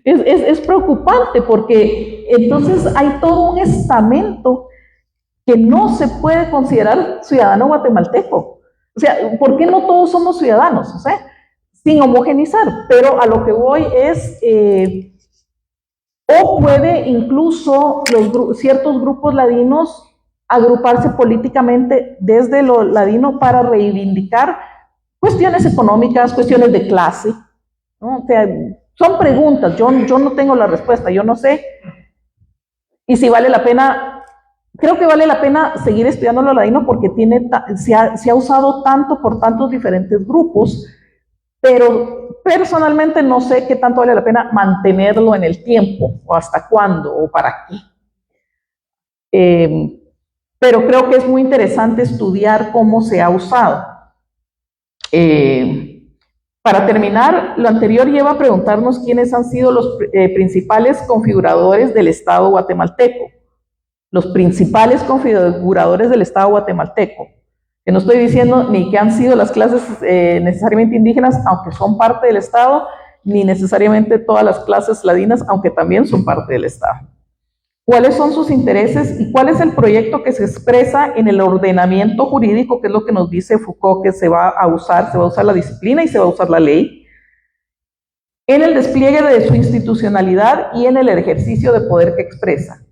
Es preocupante porque entonces hay todo un estamento que no se puede considerar ciudadano guatemalteco. O sea, ¿por qué no todos somos ciudadanos? O sea, sin homogenizar, pero a lo que voy es, o puede incluso ciertos grupos ladinos agruparse políticamente desde lo ladino para reivindicar cuestiones económicas, cuestiones de clase, ¿no? O sea, son preguntas, yo no tengo la respuesta, yo no sé. Y si vale la pena, creo que vale la pena seguir estudiando lo ladino porque se ha usado tanto por tantos diferentes grupos, pero personalmente no sé qué tanto vale la pena mantenerlo en el tiempo, o hasta cuándo, o para qué. Pero creo que es muy interesante estudiar cómo se ha usado. Para terminar, lo anterior lleva a preguntarnos quiénes han sido los principales configuradores del Estado guatemalteco. Los principales configuradores del Estado guatemalteco. Que no estoy diciendo ni que han sido las clases necesariamente indígenas, aunque son parte del Estado, ni necesariamente todas las clases ladinas, aunque también son parte del Estado. ¿Cuáles son sus intereses y cuál es el proyecto que se expresa en el ordenamiento jurídico, que es lo que nos dice Foucault que se va a usar la disciplina y se va a usar la ley, en el despliegue de su institucionalidad y en el ejercicio de poder que expresa?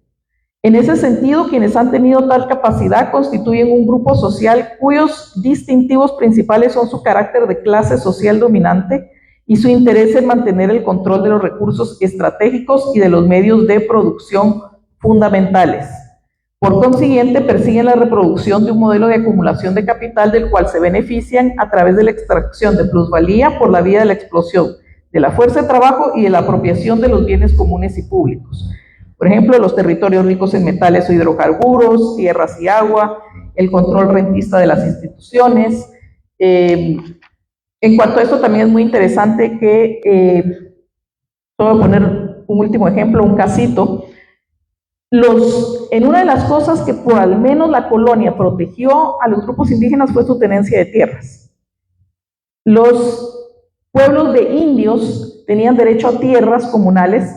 En ese sentido, quienes han tenido tal capacidad constituyen un grupo social cuyos distintivos principales son su carácter de clase social dominante y su interés en mantener el control de los recursos estratégicos y de los medios de producción fundamentales. Por consiguiente, persiguen la reproducción de un modelo de acumulación de capital del cual se benefician a través de la extracción de plusvalía por la vía de la explosión de la fuerza de trabajo y de la apropiación de los bienes comunes y públicos. Por ejemplo, los territorios ricos en metales o hidrocarburos, tierras y agua, el control rentista de las instituciones. En cuanto a esto, también es muy interesante que, voy a poner un último ejemplo, un casito. En una de las cosas que por al menos la colonia protegió a los grupos indígenas fue su tenencia de tierras. Los pueblos de indios tenían derecho a tierras comunales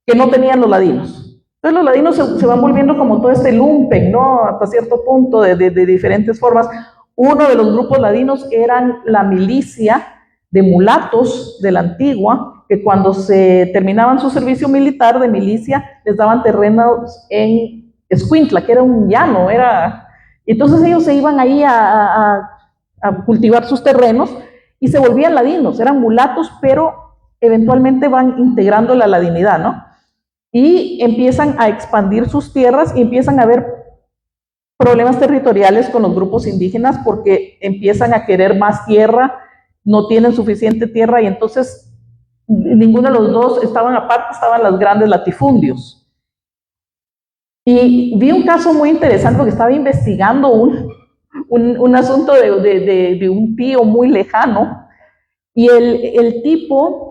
que no tenían los ladinos. Entonces los ladinos se van volviendo como todo este lumpen, ¿no? Hasta cierto punto, de diferentes formas. Uno de los grupos ladinos eran la milicia de mulatos de la antigua, que cuando se terminaban su servicio militar de milicia, les daban terrenos en Escuintla, que era un llano, entonces ellos se iban ahí a cultivar sus terrenos y se volvían ladinos, eran mulatos, pero eventualmente van integrando la ladinidad, ¿no? Y empiezan a expandir sus tierras y empiezan a haber problemas territoriales con los grupos indígenas porque empiezan a querer más tierra, no tienen suficiente tierra y entonces ninguno de los dos estaban aparte, estaban los grandes latifundios. Y vi un caso muy interesante porque estaba investigando un asunto de un tío muy lejano y el tipo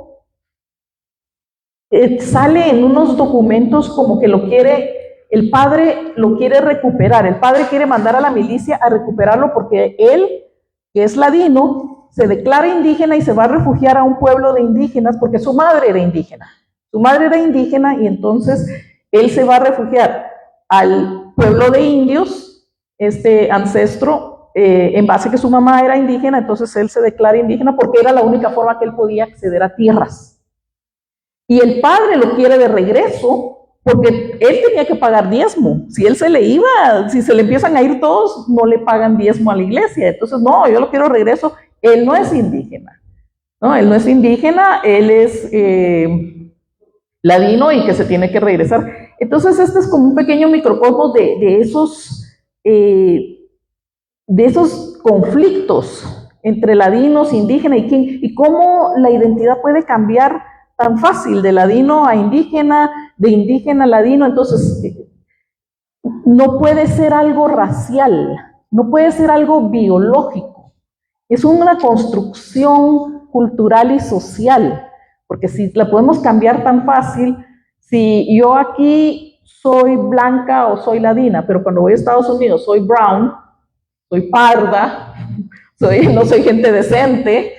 sale en unos documentos como que el padre lo quiere recuperar, el padre quiere mandar a la milicia a recuperarlo porque él, que es ladino, se declara indígena y se va a refugiar a un pueblo de indígenas porque su madre era indígena. Su madre era indígena y entonces él se va a refugiar al pueblo de indios, este ancestro, en base a que su mamá era indígena, entonces él se declara indígena porque era la única forma que él podía acceder a tierras. Y el padre lo quiere de regreso porque él tenía que pagar diezmo. Si él se le iba, si se le empiezan a ir todos, no le pagan diezmo a la iglesia. Entonces, no, yo lo quiero de regreso. Él no es indígena, ¿no? Él no es indígena, él es ladino y que se tiene que regresar. Entonces, este es como un pequeño microcosmos de esos conflictos entre ladinos, indígenas, y cómo la identidad puede cambiar tan fácil de ladino a indígena, de indígena a ladino. Entonces, no puede ser algo racial, no puede ser algo biológico, es una construcción cultural y social, porque si la podemos cambiar tan fácil, si yo aquí soy blanca o soy ladina, pero cuando voy a Estados Unidos soy brown, soy parda, no soy gente decente,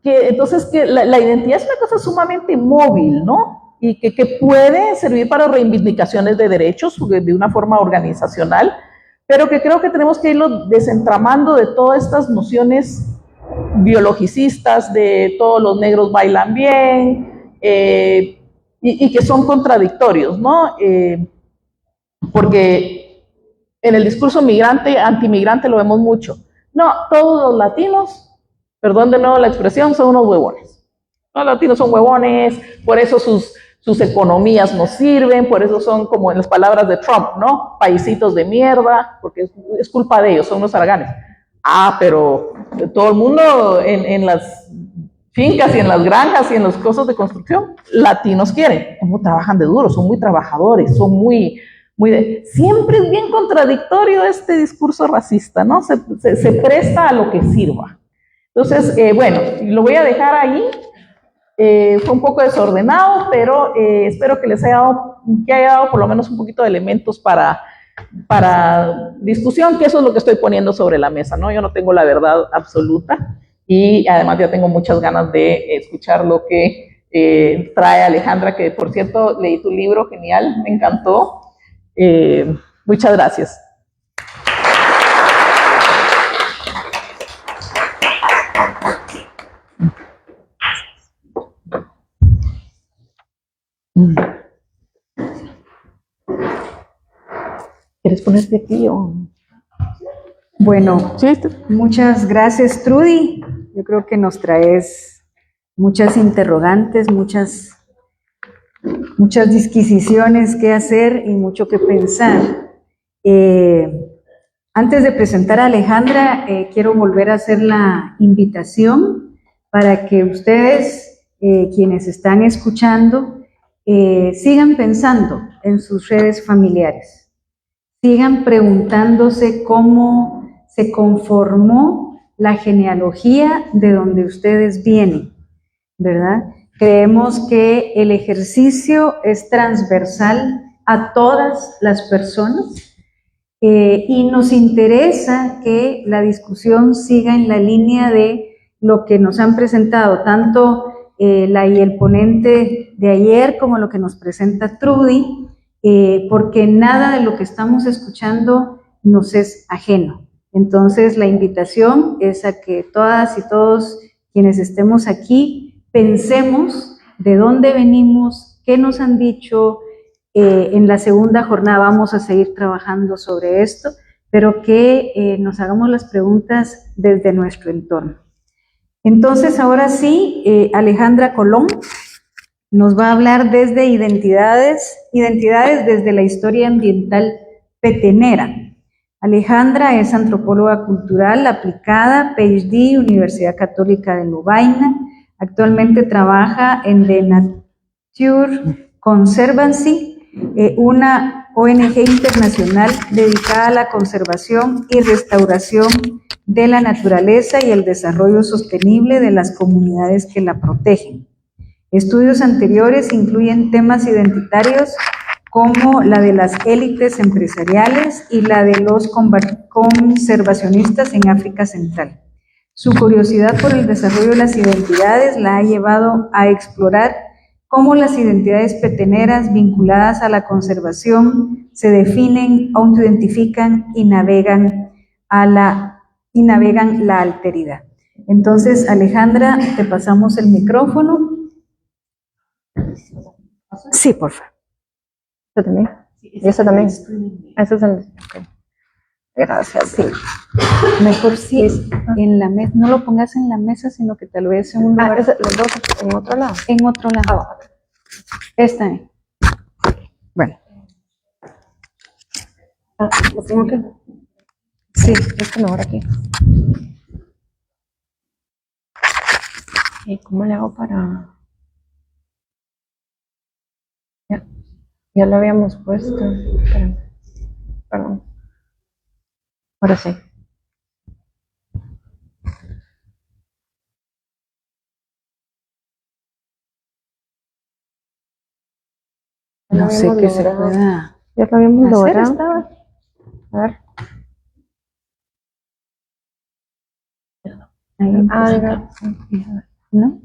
entonces la identidad es una cosa sumamente móvil, ¿no? Y que puede servir para reivindicaciones de derechos de una forma organizacional, pero que creo que tenemos que irlo desentramando de todas estas nociones biologicistas de todos los negros bailan bien, y que son contradictorios, ¿no? Porque en el discurso migrante, antimigrante lo vemos mucho. No, todos los latinos, perdón de nuevo la expresión, son unos huevones. Los latinos son huevones, por eso sus economías no sirven, por eso son, como en las palabras de Trump, ¿no? Paisitos de mierda, porque es culpa de ellos, son unos haraganes. Ah, pero todo el mundo en las fincas y en las granjas y en las cosas de construcción, latinos quieren. ¿Cómo trabajan de duro? Son muy trabajadores, son muy siempre es bien contradictorio este discurso racista, ¿no? Se presta a lo que sirva. Entonces, bueno, lo voy a dejar ahí. Fue un poco desordenado, pero espero que les haya dado por lo menos un poquito de elementos para discusión, que eso es lo que estoy poniendo sobre la mesa, ¿no? Yo no tengo la verdad absoluta y además ya tengo muchas ganas de escuchar lo que trae Alejandra, que por cierto leí tu libro, genial, me encantó. Muchas gracias. ¿Quieres ponerte aquí o...? Bueno, sí, muchas gracias, Trudy. Yo creo que nos traes muchas interrogantes, muchas disquisiciones que hacer y mucho que pensar. Antes de presentar a Alejandra, quiero volver a hacer la invitación para que ustedes, quienes están escuchando, sigan pensando en sus redes familiares, sigan preguntándose cómo se conformó la genealogía de donde ustedes vienen, ¿verdad? Creemos que el ejercicio es transversal a todas las personas y nos interesa que la discusión siga en la línea de lo que nos han presentado tanto el ponente de ayer como lo que nos presenta Trudy, porque nada de lo que estamos escuchando nos es ajeno. Entonces la invitación es a que todas y todos quienes estemos aquí pensemos de dónde venimos, qué nos han dicho. En la segunda jornada vamos a seguir trabajando sobre esto, pero que nos hagamos las preguntas desde nuestro entorno. Entonces, ahora sí, Alejandra Colón nos va a hablar desde identidades desde la historia ambiental petenera. Alejandra es antropóloga cultural aplicada, PhD, Universidad Católica de Lovaina. Actualmente trabaja en The Nature Conservancy, una ONG internacional dedicada a la conservación y restauración de la naturaleza y el desarrollo sostenible de las comunidades que la protegen. Estudios anteriores incluyen temas identitarios como la de las élites empresariales y la de los conservacionistas en África Central. Su curiosidad por el desarrollo de las identidades la ha llevado a explorar cómo las identidades peteneras vinculadas a la conservación se definen, autoidentifican y navegan la alteridad. Entonces, Alejandra, te pasamos el micrófono. Sí, por favor. ¿Eso también? ¿Y eso también? Eso es el... Okay. Gracias. Sí. Mejor sí, en la mesa, no lo pongas en la mesa, sino que tal vez en un lugar. Los dos en otro lado. En otro lado. Esta es. Bueno. ¿Lo tengo que? Sí. Es mejor aquí. ¿Y cómo le hago para...? Ya lo habíamos puesto. Espérame. Perdón. Ahora sí. No sé qué se pueda Ya lo habíamos hacer. logrado. Estaba. A ver. Ahí ¿no?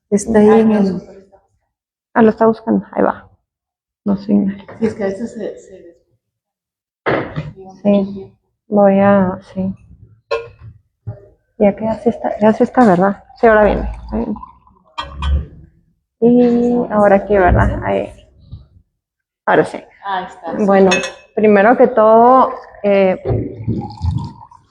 Está ahí en el... Lo está buscando. Ahí va. No signos. Sí, es que a veces se Sí. Voy a... Sí. Ya que ya sí está, ¿verdad? Sí, ahora viene. Ahí viene. Y ahora aquí, ¿verdad? Ahí. Ahora sí. Ahí está. Bueno, primero que todo,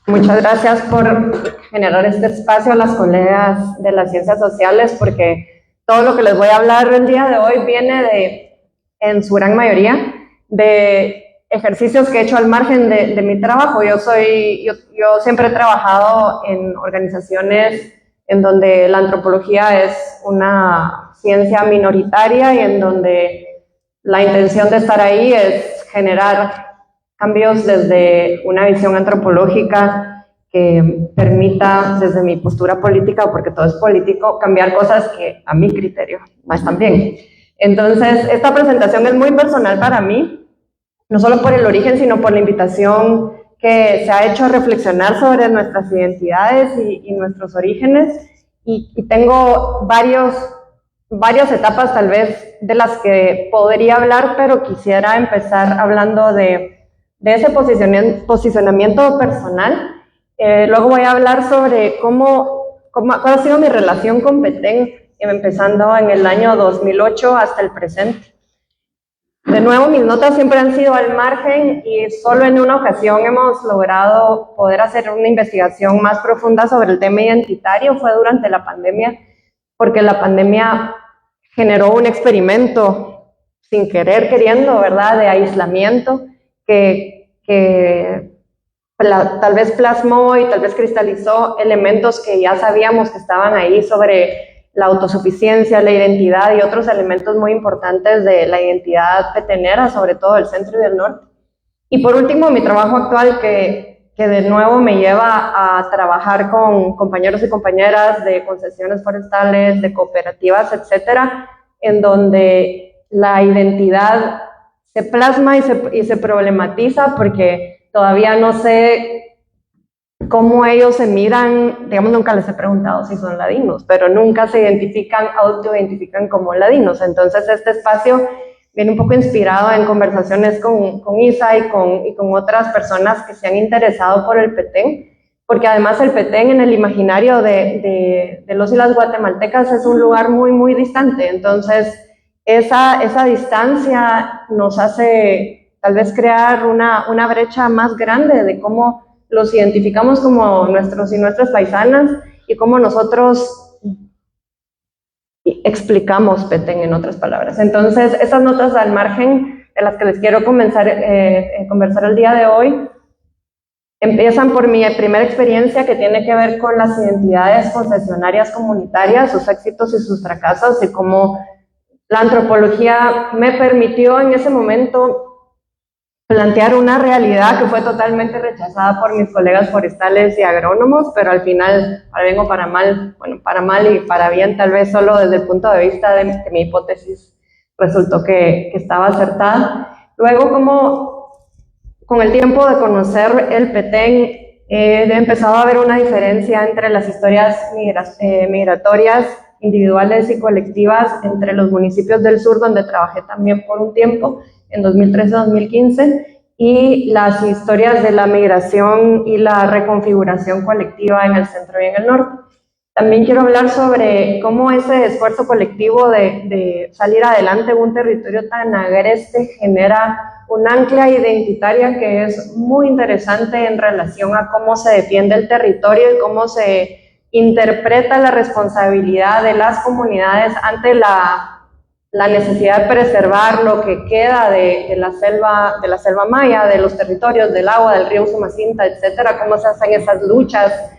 muchas gracias por generar este espacio a las colegas de las ciencias sociales, porque todo lo que les voy a hablar el día de hoy viene en su gran mayoría, de ejercicios que he hecho al margen de mi trabajo. Yo siempre he trabajado en organizaciones en donde la antropología es una ciencia minoritaria y en donde la intención de estar ahí es generar cambios desde una visión antropológica que permita, desde mi postura política, porque todo es político, cambiar cosas que a mi criterio no están bien. Entonces, esta presentación es muy personal para mí, no solo por el origen, sino por la invitación que se ha hecho a reflexionar sobre nuestras identidades y nuestros orígenes. Y tengo varias etapas tal vez de las que podría hablar, pero quisiera empezar hablando de ese posicionamiento personal. Luego voy a hablar sobre cuál ha sido mi relación con Petén, empezando en el año 2008 hasta el presente. De nuevo, mis notas siempre han sido al margen y solo en una ocasión hemos logrado poder hacer una investigación más profunda sobre el tema identitario. Fue durante la pandemia, porque la pandemia generó un experimento sin querer, queriendo, ¿verdad?, de aislamiento que tal vez plasmó y tal vez cristalizó elementos que ya sabíamos que estaban ahí sobre la autosuficiencia, la identidad y otros elementos muy importantes de la identidad petenera, sobre todo del centro y del norte. Y por último, mi trabajo actual, que de nuevo me lleva a trabajar con compañeros y compañeras de concesiones forestales, de cooperativas, etcétera, en donde la identidad se plasma y se problematiza, porque todavía no sé cómo ellos se miran. Digamos, nunca les he preguntado si son ladinos, pero nunca se autoidentifican como ladinos. Entonces, este espacio viene un poco inspirado en conversaciones con Isa y con otras personas que se han interesado por el Petén, porque además el Petén en el imaginario de los y las guatemaltecas es un lugar muy, muy distante. Entonces, esa distancia nos hace tal vez crear una brecha más grande de cómo los identificamos como nuestros y nuestras paisanas y cómo nosotros explicamos Petén, en otras palabras. Entonces, esas notas al margen de las que les quiero conversar el día de hoy empiezan por mi primera experiencia, que tiene que ver con las identidades concesionarias comunitarias, sus éxitos y sus fracasos, y cómo la antropología me permitió en ese momento plantear una realidad que fue totalmente rechazada por mis colegas forestales y agrónomos, pero al final, para bien o para mal, bueno, para mal y para bien, tal vez solo desde el punto de vista de que mi hipótesis resultó que estaba acertada. Luego, como con el tiempo de conocer el Petén, he empezado a ver una diferencia entre las historias migratorias individuales y colectivas entre los municipios del sur, donde trabajé también por un tiempo, en 2013-2015, y las historias de la migración y la reconfiguración colectiva en el centro y en el norte. También quiero hablar sobre cómo ese esfuerzo colectivo de salir adelante en un territorio tan agreste genera un ancla identitaria que es muy interesante en relación a cómo se defiende el territorio y cómo se interpreta la responsabilidad de las comunidades ante la necesidad de preservar lo que queda de la selva maya, de los territorios, del agua, del río Usumacinta, etcétera, cómo se hacen esas luchas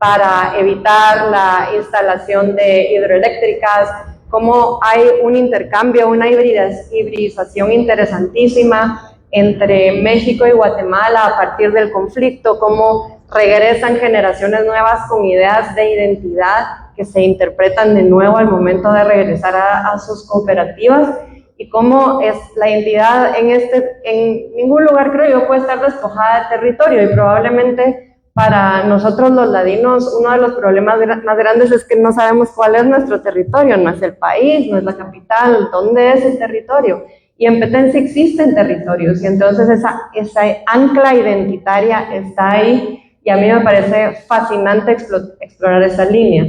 para evitar la instalación de hidroeléctricas, cómo hay un intercambio, una hibridización interesantísima entre México y Guatemala a partir del conflicto, cómo regresan generaciones nuevas con ideas de identidad que se interpretan de nuevo al momento de regresar a sus cooperativas, y cómo es la identidad en ningún lugar, creo yo, puede estar despojada de territorio, y probablemente para nosotros los ladinos uno de los problemas más grandes es que no sabemos cuál es nuestro territorio, no es el país, no es la capital, ¿dónde es el territorio? Y en Petén sí existen territorios, y entonces esa ancla identitaria está ahí, y a mí me parece fascinante explorar esa línea.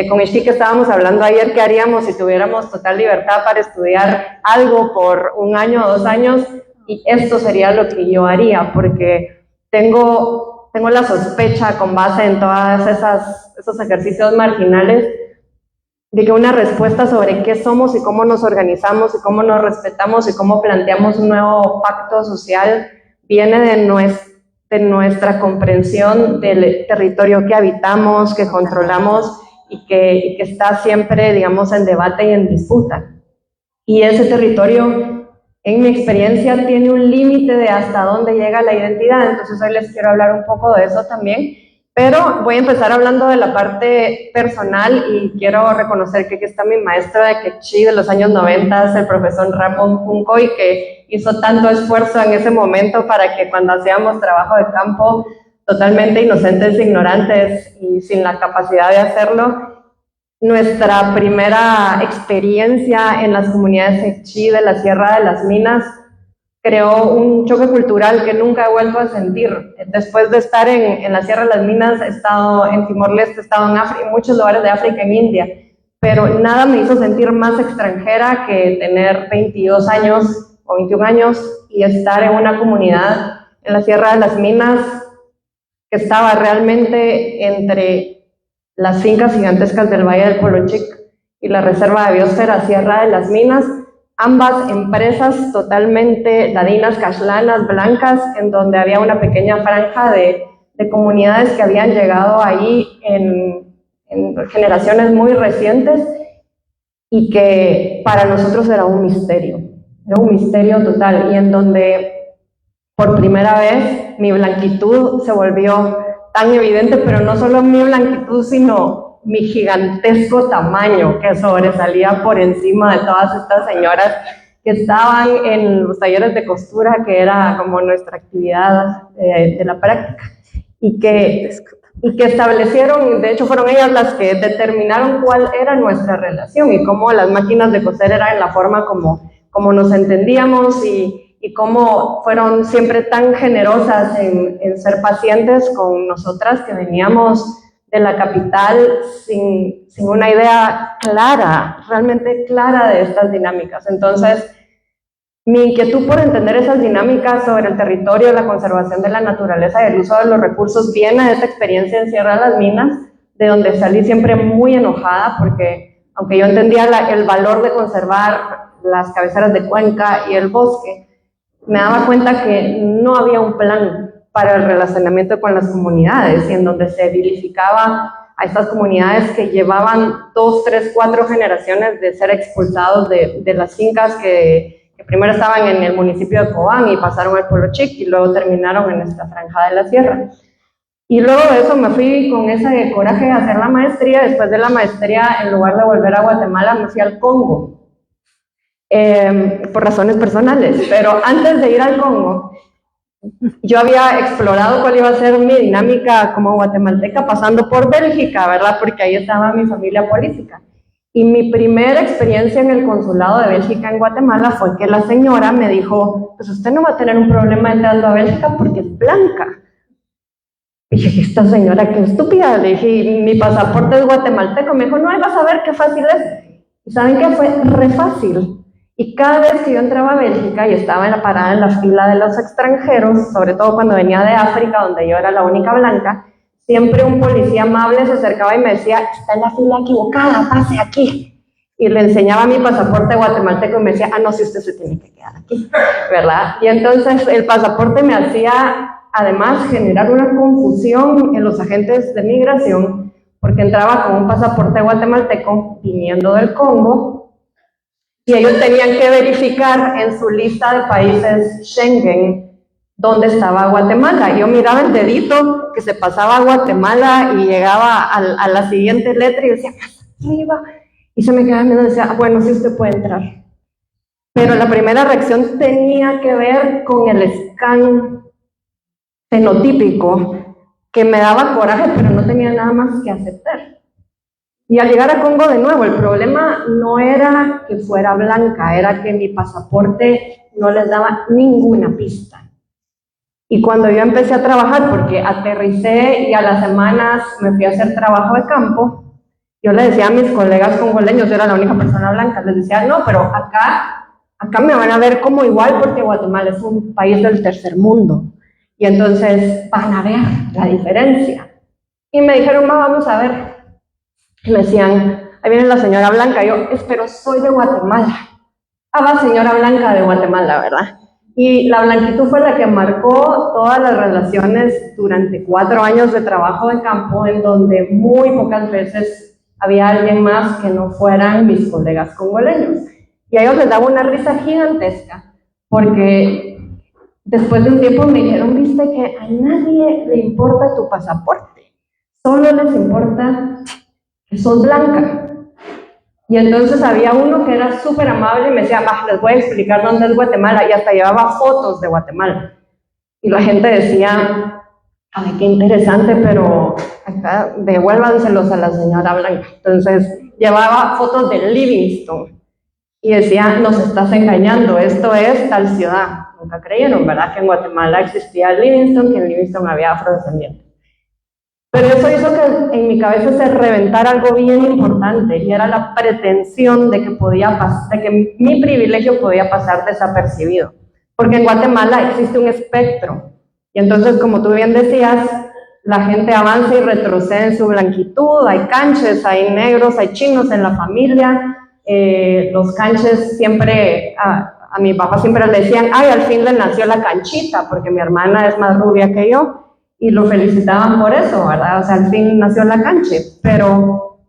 Con Ishki, que estábamos hablando ayer, ¿qué haríamos si tuviéramos total libertad para estudiar algo por 1 año o 2 años? Y esto sería lo que yo haría, porque tengo la sospecha, con base en todos esos ejercicios marginales, de que una respuesta sobre qué somos y cómo nos organizamos y cómo nos respetamos y cómo planteamos un nuevo pacto social viene de nuestra comprensión del territorio que habitamos, que controlamos y que está siempre, digamos, en debate y en disputa. Y ese territorio, en mi experiencia, tiene un límite de hasta dónde llega la identidad, entonces hoy les quiero hablar un poco de eso también, pero voy a empezar hablando de la parte personal y quiero reconocer que aquí está mi maestro de Quechí de los años 90, el profesor Ramón Juncoy, que hizo tanto esfuerzo en ese momento para que cuando hacíamos trabajo de campo totalmente inocentes, ignorantes y sin la capacidad de hacerlo, nuestra primera experiencia en las comunidades Quechí de la Sierra de las Minas creó un choque cultural que nunca he vuelto a sentir. Después de estar en la Sierra de las Minas, he estado en Timor-Leste, he estado en muchos lugares de África, en India, pero nada me hizo sentir más extranjera que tener 22 años o 21 años y estar en una comunidad en la Sierra de las Minas que estaba realmente entre las fincas gigantescas del Valle del Polochic y la Reserva de Biosfera Sierra de las Minas, ambas empresas totalmente ladinas, caxlanas, blancas, en donde había una pequeña franja de comunidades que habían llegado ahí en generaciones muy recientes y que para nosotros era un misterio total, y en donde por primera vez mi blanquitud se volvió tan evidente, pero no solo mi blanquitud, sino mi gigantesco tamaño que sobresalía por encima de todas estas señoras que estaban en los talleres de costura, que era como nuestra actividad de la práctica, y que establecieron, de hecho fueron ellas las que determinaron cuál era nuestra relación y cómo las máquinas de coser eran la forma como nos entendíamos, y cómo fueron siempre tan generosas en ser pacientes con nosotras que veníamos de la capital sin una idea clara, realmente clara de estas dinámicas. Entonces, mi inquietud por entender esas dinámicas sobre el territorio, la conservación de la naturaleza y el uso de los recursos viene de esta experiencia en Sierra de las Minas, de donde salí siempre muy enojada, porque aunque yo entendía el valor de conservar las cabeceras de cuenca y el bosque, me daba cuenta que no había un plan para el relacionamiento con las comunidades, y en donde se vilificaba a estas comunidades que llevaban 2, 3, 4 generaciones de ser expulsados de las fincas que primero estaban en el municipio de Cobán y pasaron al Polochic y luego terminaron en esta franja de la sierra. Y luego de eso me fui con ese coraje a hacer la maestría. Después de la maestría, en lugar de volver a Guatemala, me fui al Congo. Por razones personales, pero antes de ir al Congo, yo había explorado cuál iba a ser mi dinámica como guatemalteca pasando por Bélgica, ¿verdad? Porque ahí estaba mi familia política. Y mi primera experiencia en el consulado de Bélgica en Guatemala fue que la señora me dijo, pues usted no va a tener un problema entrando a Bélgica porque es blanca. Y dije, esta señora qué estúpida. Le dije, mi pasaporte es guatemalteco. Me dijo, no, vas a ver qué fácil es. ¿Y saben qué? Fue re fácil. Y cada vez que yo entraba a Bélgica y estaba parada en la fila de los extranjeros, sobre todo cuando venía de África, donde yo era la única blanca, siempre un policía amable se acercaba y me decía, está en la fila equivocada, pase aquí. Y le enseñaba mi pasaporte guatemalteco y me decía, no, si usted se tiene que quedar aquí, ¿verdad? Y entonces el pasaporte me hacía además generar una confusión en los agentes de migración, porque entraba con un pasaporte guatemalteco viniendo del Congo, y ellos tenían que verificar en su lista de países Schengen dónde estaba Guatemala. Yo miraba el dedito que se pasaba a Guatemala y llegaba a la siguiente letra y decía, ¿qué iba? Y se me quedaba mirando y decía, bueno, sí, usted puede entrar. Pero la primera reacción tenía que ver con el scan fenotípico, que me daba coraje, pero no tenía nada más que aceptar. Y al llegar a Congo de nuevo, el problema no era que fuera blanca, era que mi pasaporte no les daba ninguna pista. Y cuando yo empecé a trabajar, porque aterricé y a las semanas me fui a hacer trabajo de campo, yo le decía a mis colegas congoleños, yo era la única persona blanca, les decía, no, pero acá me van a ver como igual porque Guatemala es un país del tercer mundo. Y entonces van a ver la diferencia. Y me dijeron, vamos a ver. Y me decían, ahí viene la señora blanca. Y yo, pero soy de Guatemala. Va, señora blanca de Guatemala, ¿verdad? Y la blanquitud fue la que marcó todas las relaciones durante 4 años de trabajo de campo, en donde muy pocas veces había alguien más que no fueran mis colegas congoleños. Y a ellos les daba una risa gigantesca, porque después de un tiempo me dijeron, viste que a nadie le importa tu pasaporte, solo les importa que sos blanca. Y entonces había uno que era súper amable y me decía, les voy a explicar dónde es Guatemala, y hasta llevaba fotos de Guatemala. Y la gente decía, ay, qué interesante, pero acá devuélvanselos a la señora blanca. Entonces llevaba fotos de Livingston y decía, nos estás engañando, esto es tal ciudad. Nunca creyeron, ¿verdad?, que en Guatemala existía Livingston, que en Livingston había afrodescendientes. Pero eso hizo que en mi cabeza se reventara algo bien importante, y era la pretensión de que mi privilegio podía pasar desapercibido. Porque en Guatemala existe un espectro, y entonces, como tú bien decías, la gente avanza y retrocede en su blanquitud, hay canches, hay negros, hay chinos en la familia. Los canches siempre, a mi papá siempre le decían, ay, al fin le nació la canchita, porque mi hermana es más rubia que yo, y lo felicitaban por eso, ¿verdad? O sea, al fin nació la canche. Pero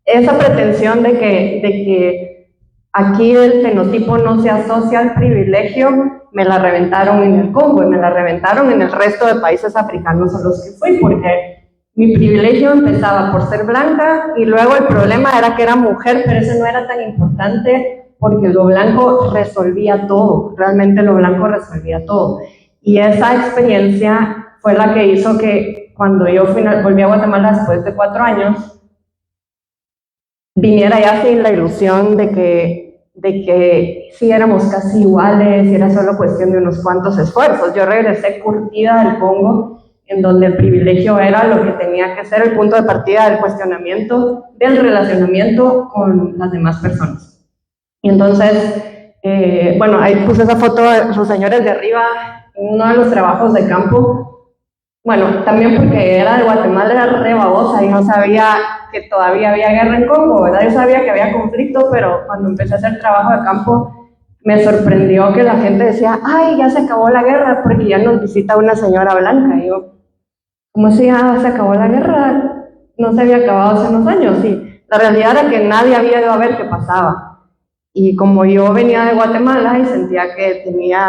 esa pretensión de que aquí el fenotipo no se asocia al privilegio, me la reventaron en el Congo, y me la reventaron en el resto de países africanos a los que fui, porque mi privilegio empezaba por ser blanca, y luego el problema era que era mujer, pero eso no era tan importante, porque lo blanco resolvía todo, realmente lo blanco resolvía todo. Y esa experiencia fue la que hizo que cuando yo volví a Guatemala después de 4 años, viniera ya sin la ilusión de que sí éramos casi iguales y era solo cuestión de unos cuantos esfuerzos. Yo regresé curtida del Congo, en donde el privilegio era lo que tenía que ser el punto de partida del cuestionamiento, del relacionamiento con las demás personas. Y entonces, bueno, ahí puse esa foto de los señores de arriba en uno de los trabajos de campo. Bueno, también porque era de Guatemala, era re babosa y no sabía que todavía había guerra en Congo, ¿verdad? Yo sabía que había conflicto, pero cuando empecé a hacer trabajo de campo, me sorprendió que la gente decía, ay, ya se acabó la guerra, porque ya nos visita una señora blanca. Y yo, ¿cómo si ya se acabó la guerra? No se había acabado hace unos años. Y la realidad era que nadie había ido a ver qué pasaba. Y como yo venía de Guatemala y sentía que tenía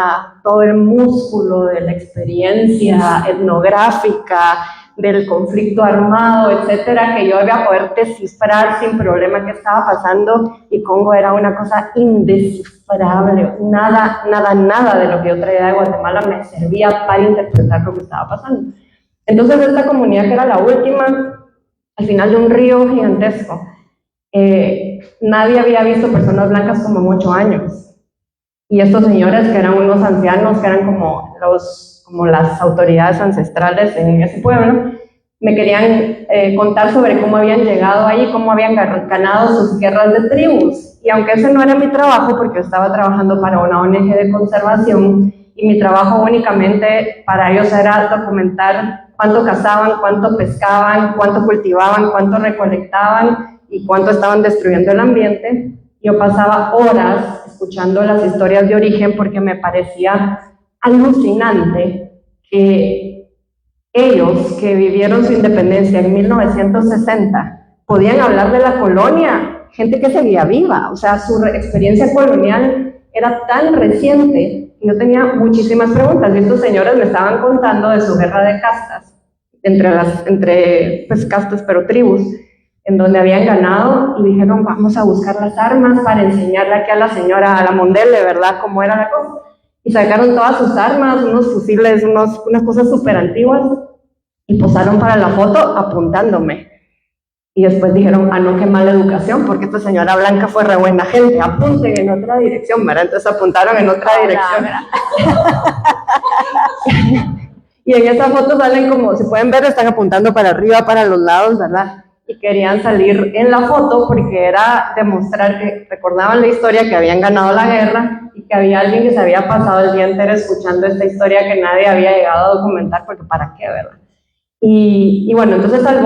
todo el músculo de la experiencia etnográfica, del conflicto armado, etcétera, que yo iba a poder descifrar sin problema qué estaba pasando, y Congo era una cosa indescifrable. Nada de lo que yo traía de Guatemala me servía para interpretar lo que estaba pasando. Entonces esta comunidad, que era la última, al final de un río gigantesco, nadie había visto personas blancas como 8 años. Y estos señores, que eran unos ancianos, que eran como las autoridades ancestrales en ese pueblo, me querían contar sobre cómo habían llegado ahí, cómo habían ganado sus guerras de tribus. Y aunque ese no era mi trabajo, porque yo estaba trabajando para una ONG de conservación, y mi trabajo únicamente para ellos era documentar cuánto cazaban, cuánto pescaban, cuánto cultivaban, cuánto recolectaban y cuánto estaban destruyendo el ambiente, yo pasaba horas escuchando las historias de origen, porque me parecía alucinante que ellos que vivieron su independencia en 1960 podían hablar de la colonia, gente que seguía viva, o sea, su experiencia colonial era tan reciente que yo tenía muchísimas preguntas y estos señores me estaban contando de su guerra de castas, entre pues, castas, pero tribus, en donde habían ganado y dijeron, vamos a buscar las armas para enseñarle aquí a la señora, a la Mondele, ¿verdad?, cómo era la cosa. Y sacaron todas sus armas, unos fusiles, unas cosas súper antiguas, y posaron para la foto apuntándome. Y después dijeron, ah, no, qué mala educación, porque esta señora Blanca fue re buena gente, apunten en otra dirección, ¿verdad? Entonces apuntaron en otra dirección. Y en esa foto salen como, si pueden ver, están apuntando para arriba, para los lados, ¿verdad? Y querían salir en la foto porque era demostrar que recordaban la historia, que habían ganado la guerra y que había alguien que se había pasado el día entero escuchando esta historia que nadie había llegado a documentar, porque ¿para qué, verdad? Y bueno, entonces al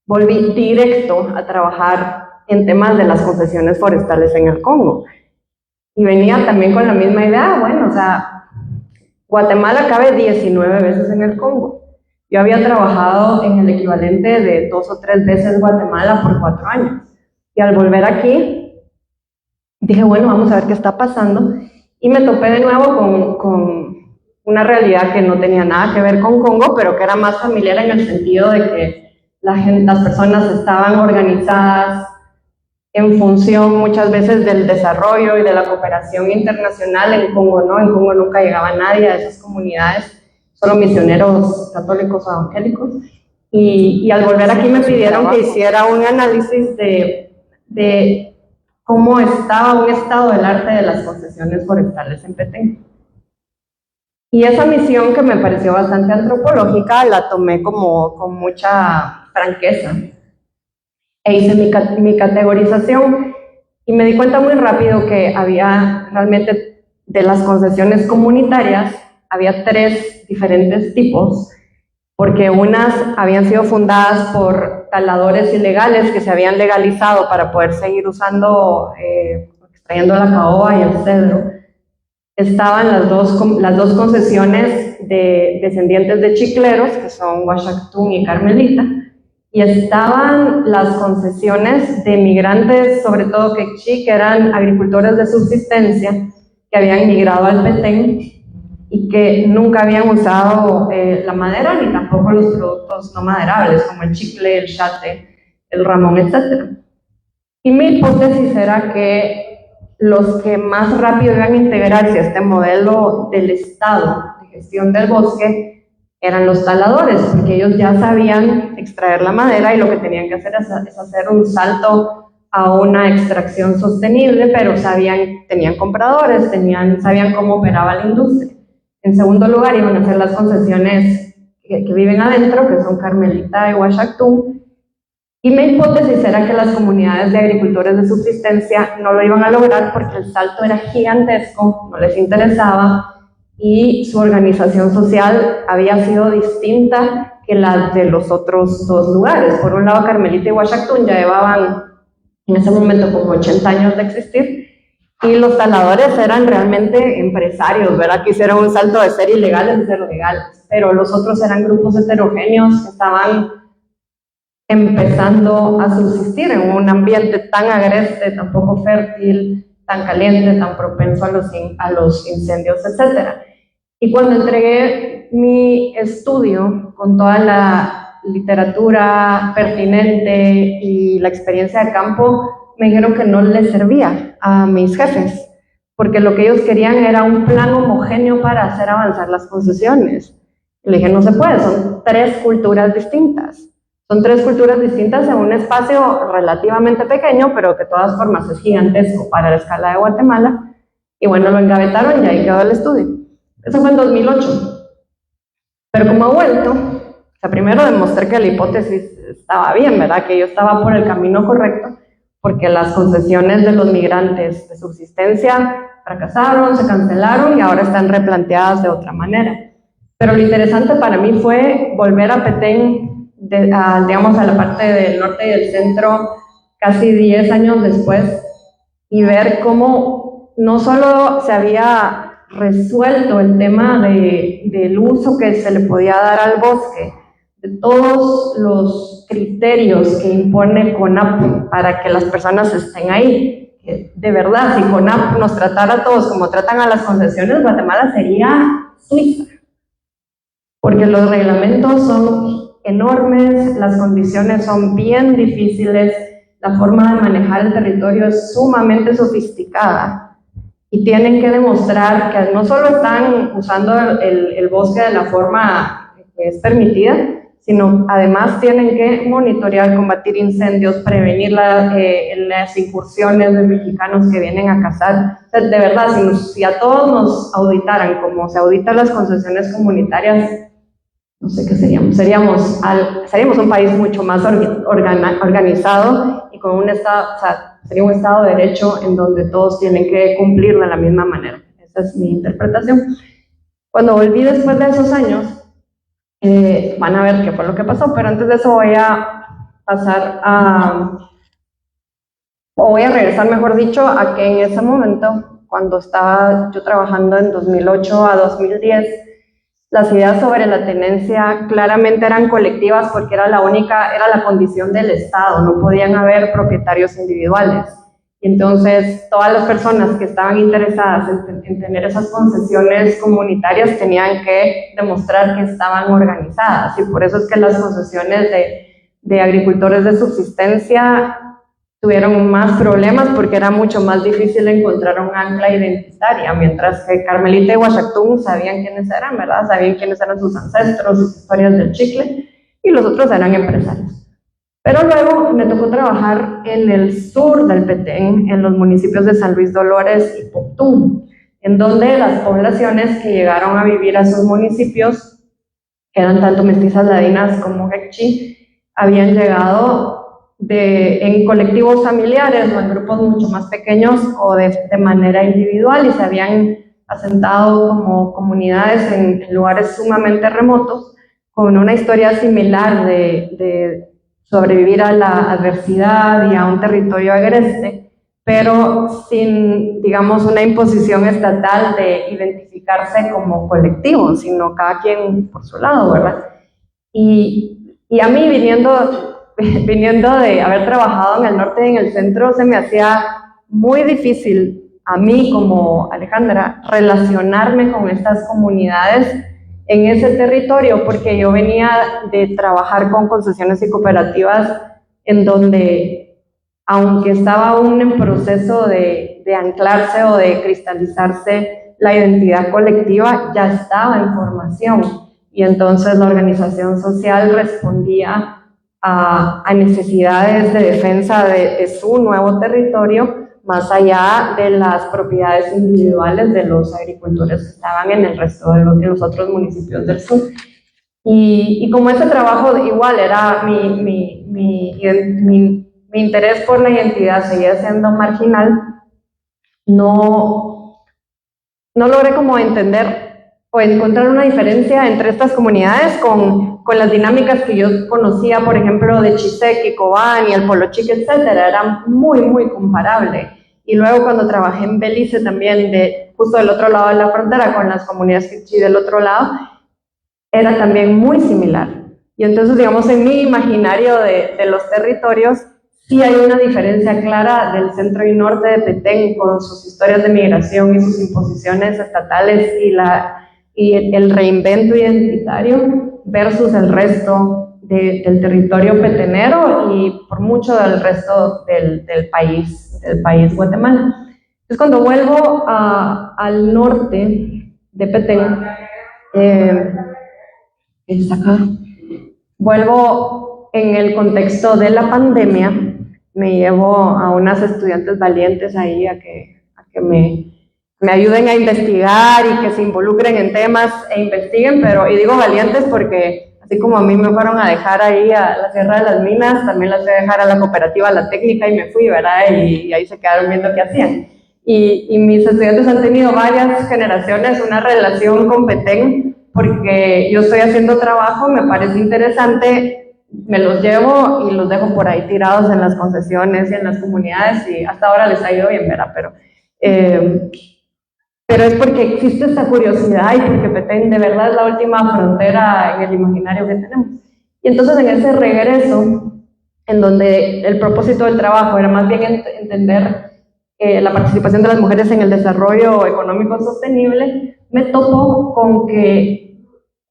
volví directo a trabajar en temas de las concesiones forestales en el Congo. Y venía también con la misma idea, bueno, o sea, Guatemala cabe 19 veces en el Congo. Yo había trabajado en el equivalente de 2 o 3 veces Guatemala por 4 años. Y al volver aquí, dije, bueno, vamos a ver qué está pasando. Y me topé de nuevo con una realidad que no tenía nada que ver con Congo, pero que era más familiar en el sentido de que las personas estaban organizadas en función muchas veces del desarrollo y de la cooperación internacional. En Congo no, en Congo nunca llegaba nadie a esas comunidades, solo misioneros católicos o evangélicos. Y al volver aquí me pidieron que hiciera un análisis de cómo estaba un estado del arte de las concesiones forestales en Petén. Y esa misión, que me pareció bastante antropológica, la tomé como con mucha franqueza e hice mi categorización y me di cuenta muy rápido que había realmente, de las concesiones comunitarias, había 3 diferentes tipos, porque unas habían sido fundadas por taladores ilegales que se habían legalizado para poder seguir usando, extrayendo la caoba y el cedro. Estaban las dos concesiones de descendientes de chicleros, que son Huachactún y Carmelita, y estaban las concesiones de migrantes, sobre todo quechí, que eran agricultores de subsistencia, que habían migrado al Petén y que nunca habían usado la madera ni tampoco los productos no maderables, como el chicle, el chate, el ramón, etc. Y mi hipótesis era que los que más rápido iban a integrarse a este modelo del Estado de gestión del bosque eran los taladores, porque ellos ya sabían extraer la madera y lo que tenían que hacer es hacer un salto a una extracción sostenible, pero tenían compradores, sabían cómo operaba la industria. En segundo lugar, iban a hacer las concesiones que viven adentro, que son Carmelita y Huachactún. Y mi hipótesis era que las comunidades de agricultores de subsistencia no lo iban a lograr porque el salto era gigantesco, no les interesaba, y su organización social había sido distinta que la de los otros 2 lugares. Por un lado, Carmelita y Huachactún ya llevaban en ese momento como 80 años de existir, y los taladores eran realmente empresarios, ¿verdad?, que hicieron un salto de ser ilegales a ser legales, pero los otros eran grupos heterogéneos que estaban empezando a subsistir en un ambiente tan agreste, tan poco fértil, tan caliente, tan propenso a los incendios, etc. Y cuando entregué mi estudio con toda la literatura pertinente y la experiencia de campo, me dijeron que no les servía a mis jefes, porque lo que ellos querían era un plan homogéneo para hacer avanzar las concesiones. Y le dije, no se puede, son 3 culturas distintas. Son 3 culturas distintas en un espacio relativamente pequeño, pero que de todas formas es gigantesco para la escala de Guatemala. Y bueno, lo engavetaron y ahí quedó el estudio. Eso fue en 2008. Pero como ha vuelto, o sea, primero demostré que la hipótesis estaba bien, ¿verdad?, que yo estaba por el camino correcto, porque las concesiones de los migrantes de subsistencia fracasaron, se cancelaron y ahora están replanteadas de otra manera. Pero lo interesante para mí fue volver a Petén, digamos, a la parte del norte y del centro, casi 10 años después, y ver cómo no solo se había resuelto el tema del uso que se le podía dar al bosque, de todos los criterios que impone CONAP para que las personas estén ahí. De verdad, si CONAP nos tratara a todos como tratan a las concesiones, Guatemala sería Suiza, porque los reglamentos son enormes, las condiciones son bien difíciles, la forma de manejar el territorio es sumamente sofisticada y tienen que demostrar que no solo están usando el bosque de la forma que es permitida, sino además tienen que monitorear, combatir incendios, prevenir las incursiones de mexicanos que vienen a cazar. O sea, de verdad, si a todos nos auditaran como se auditan las concesiones comunitarias, no sé qué seríamos. Seríamos un país mucho más organizado y con un estado, o sea, sería un estado de derecho en donde todos tienen que cumplir de la misma manera. Esa es mi interpretación. Cuando volví después de esos años, van a ver qué fue lo que pasó, pero antes de eso voy a regresar, mejor dicho, a que en ese momento, cuando estaba yo trabajando en 2008 a 2010, las ideas sobre la tenencia claramente eran colectivas porque era la condición del Estado, no podían haber propietarios individuales. Y entonces todas las personas que estaban interesadas en tener esas concesiones comunitarias tenían que demostrar que estaban organizadas, y por eso es que las concesiones de agricultores de subsistencia tuvieron más problemas porque era mucho más difícil encontrar un ancla identitaria, mientras que Carmelita y Huachactún sabían quiénes eran, ¿verdad? Sabían quiénes eran sus ancestros, sus historias del chicle, y los otros eran empresarios. Pero luego me tocó trabajar en el sur del Petén, en los municipios de San Luis Dolores y Poptún, en donde las poblaciones que llegaron a vivir a esos municipios, que eran tanto mestizas ladinas como quechí, habían llegado en colectivos familiares o en grupos mucho más pequeños o de manera individual, y se habían asentado como comunidades en lugares sumamente remotos, con una historia similar de sobrevivir a la adversidad y a un territorio agreste, pero sin, digamos, una imposición estatal de identificarse como colectivo, sino cada quien por su lado, ¿verdad? Y a mí, viniendo de haber trabajado en el norte y en el centro, se me hacía muy difícil a mí como Alejandra relacionarme con estas comunidades en ese territorio, porque yo venía de trabajar con concesiones y cooperativas en donde, aunque estaba aún en proceso de anclarse o de cristalizarse la identidad colectiva, ya estaba en formación, y entonces la organización social respondía a necesidades de defensa de su nuevo territorio, más allá de las propiedades individuales de los agricultores que estaban en el resto de los otros municipios del sur. Y como ese trabajo igual era mi interés por la identidad seguía siendo marginal, no logré como entender o encontrar una diferencia entre estas comunidades con las dinámicas que yo conocía, por ejemplo, de Chisec, Cobán y el Polochic, etcétera. Era muy, muy comparable. Y luego cuando trabajé en Belice también, justo del otro lado de la frontera, con las comunidades Kikchi del otro lado, era también muy similar. Y entonces, digamos, en mi imaginario de los territorios, sí hay una diferencia clara del centro y norte de Petén, con sus historias de migración y sus imposiciones estatales y el reinvento identitario versus el resto del territorio petenero y por mucho del resto del país Guatemala. Entonces, cuando vuelvo al norte de Petén, vuelvo en el contexto de la pandemia. Me llevo a unas estudiantes valientes ahí a que me ayuden a investigar y que se involucren en temas e investiguen, y digo valientes porque así como a mí me fueron a dejar ahí a la Sierra de las Minas, también las fui a dejar a la cooperativa La Técnica y me fui, ¿verdad? Y ahí se quedaron viendo qué hacían. Y mis estudiantes han tenido varias generaciones una relación con Petén, porque yo estoy haciendo trabajo, me parece interesante, me los llevo y los dejo por ahí tirados en las concesiones y en las comunidades, y hasta ahora les ha ido bien, ¿verdad? Pero pero es porque existe esta curiosidad y porque Petén de verdad es la última frontera en el imaginario que tenemos. Y entonces en ese regreso, en donde el propósito del trabajo era más bien entender la participación de las mujeres en el desarrollo económico sostenible, me topo con que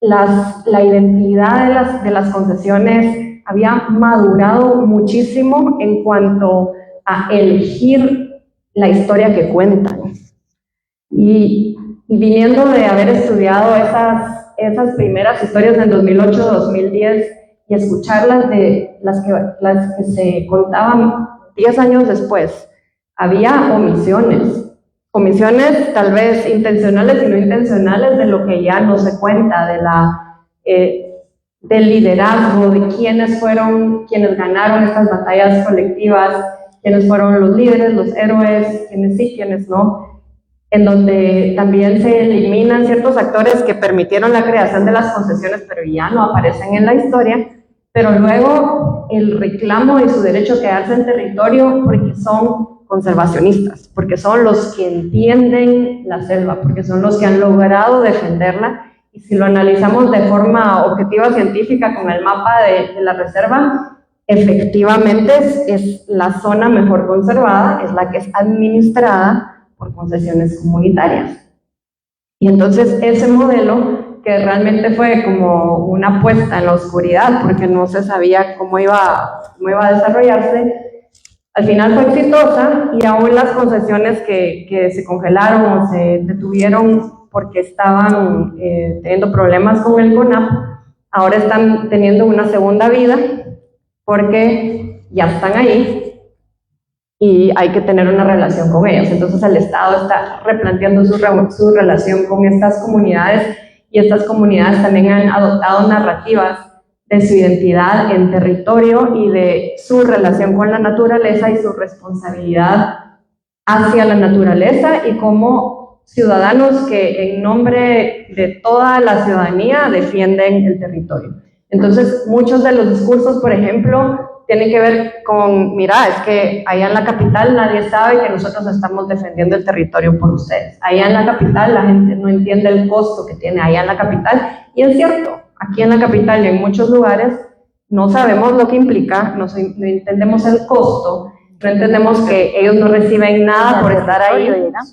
la identidad de las concesiones había madurado muchísimo en cuanto a elegir la historia que cuentan. Y viniendo de haber estudiado esas primeras historias en 2008-2010 y escucharlas de las que se contaban 10 años después, había omisiones tal vez intencionales y no intencionales de lo que ya no se cuenta, del liderazgo, de quiénes fueron quienes ganaron estas batallas colectivas, quiénes fueron los líderes, los héroes, quiénes sí, quiénes no, en donde también se eliminan ciertos actores que permitieron la creación de las concesiones, pero ya no aparecen en la historia, pero luego el reclamo y su derecho a quedarse en territorio porque son conservacionistas, porque son los que entienden la selva, porque son los que han logrado defenderla, y si lo analizamos de forma objetiva científica con el mapa de la reserva, efectivamente es la zona mejor conservada, es la que es administrada por concesiones comunitarias. Y entonces ese modelo, que realmente fue como una apuesta en la oscuridad, porque no se sabía cómo iba a desarrollarse, al final fue exitosa, y aún las concesiones que se congelaron o se detuvieron porque estaban teniendo problemas con el CONAP, ahora están teniendo una segunda vida porque ya están ahí y hay que tener una relación con ellos. Entonces el Estado está replanteando su relación con estas comunidades, y estas comunidades también han adoptado narrativas de su identidad en territorio y de su relación con la naturaleza y su responsabilidad hacia la naturaleza, y como ciudadanos que en nombre de toda la ciudadanía defienden el territorio. Entonces, muchos de los discursos, por ejemplo, tienen que ver con, mira, es que allá en la capital nadie sabe que nosotros estamos defendiendo el territorio por ustedes. Allá en la capital la gente no entiende el costo que tiene allá en la capital, y es cierto, aquí en la capital y en muchos lugares no sabemos lo que implica, no entendemos el costo, no entendemos que ellos no reciben nada por estar ahí,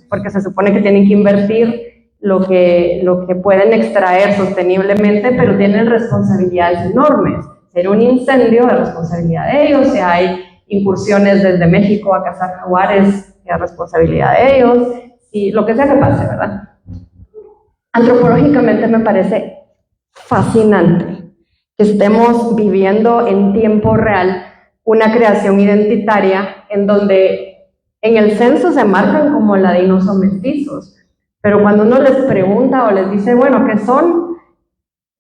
porque se supone que tienen que invertir lo que pueden extraer sosteniblemente, pero tienen responsabilidades enormes. Si hay un incendio, es responsabilidad de ellos; si hay incursiones desde México a cazar jaguares, es responsabilidad de ellos, y lo que sea que pase, ¿verdad? Antropológicamente me parece fascinante que estemos viviendo en tiempo real una creación identitaria en donde en el censo se marcan como ladinos o mestizos, pero cuando uno les pregunta o les dice, bueno, ¿qué son?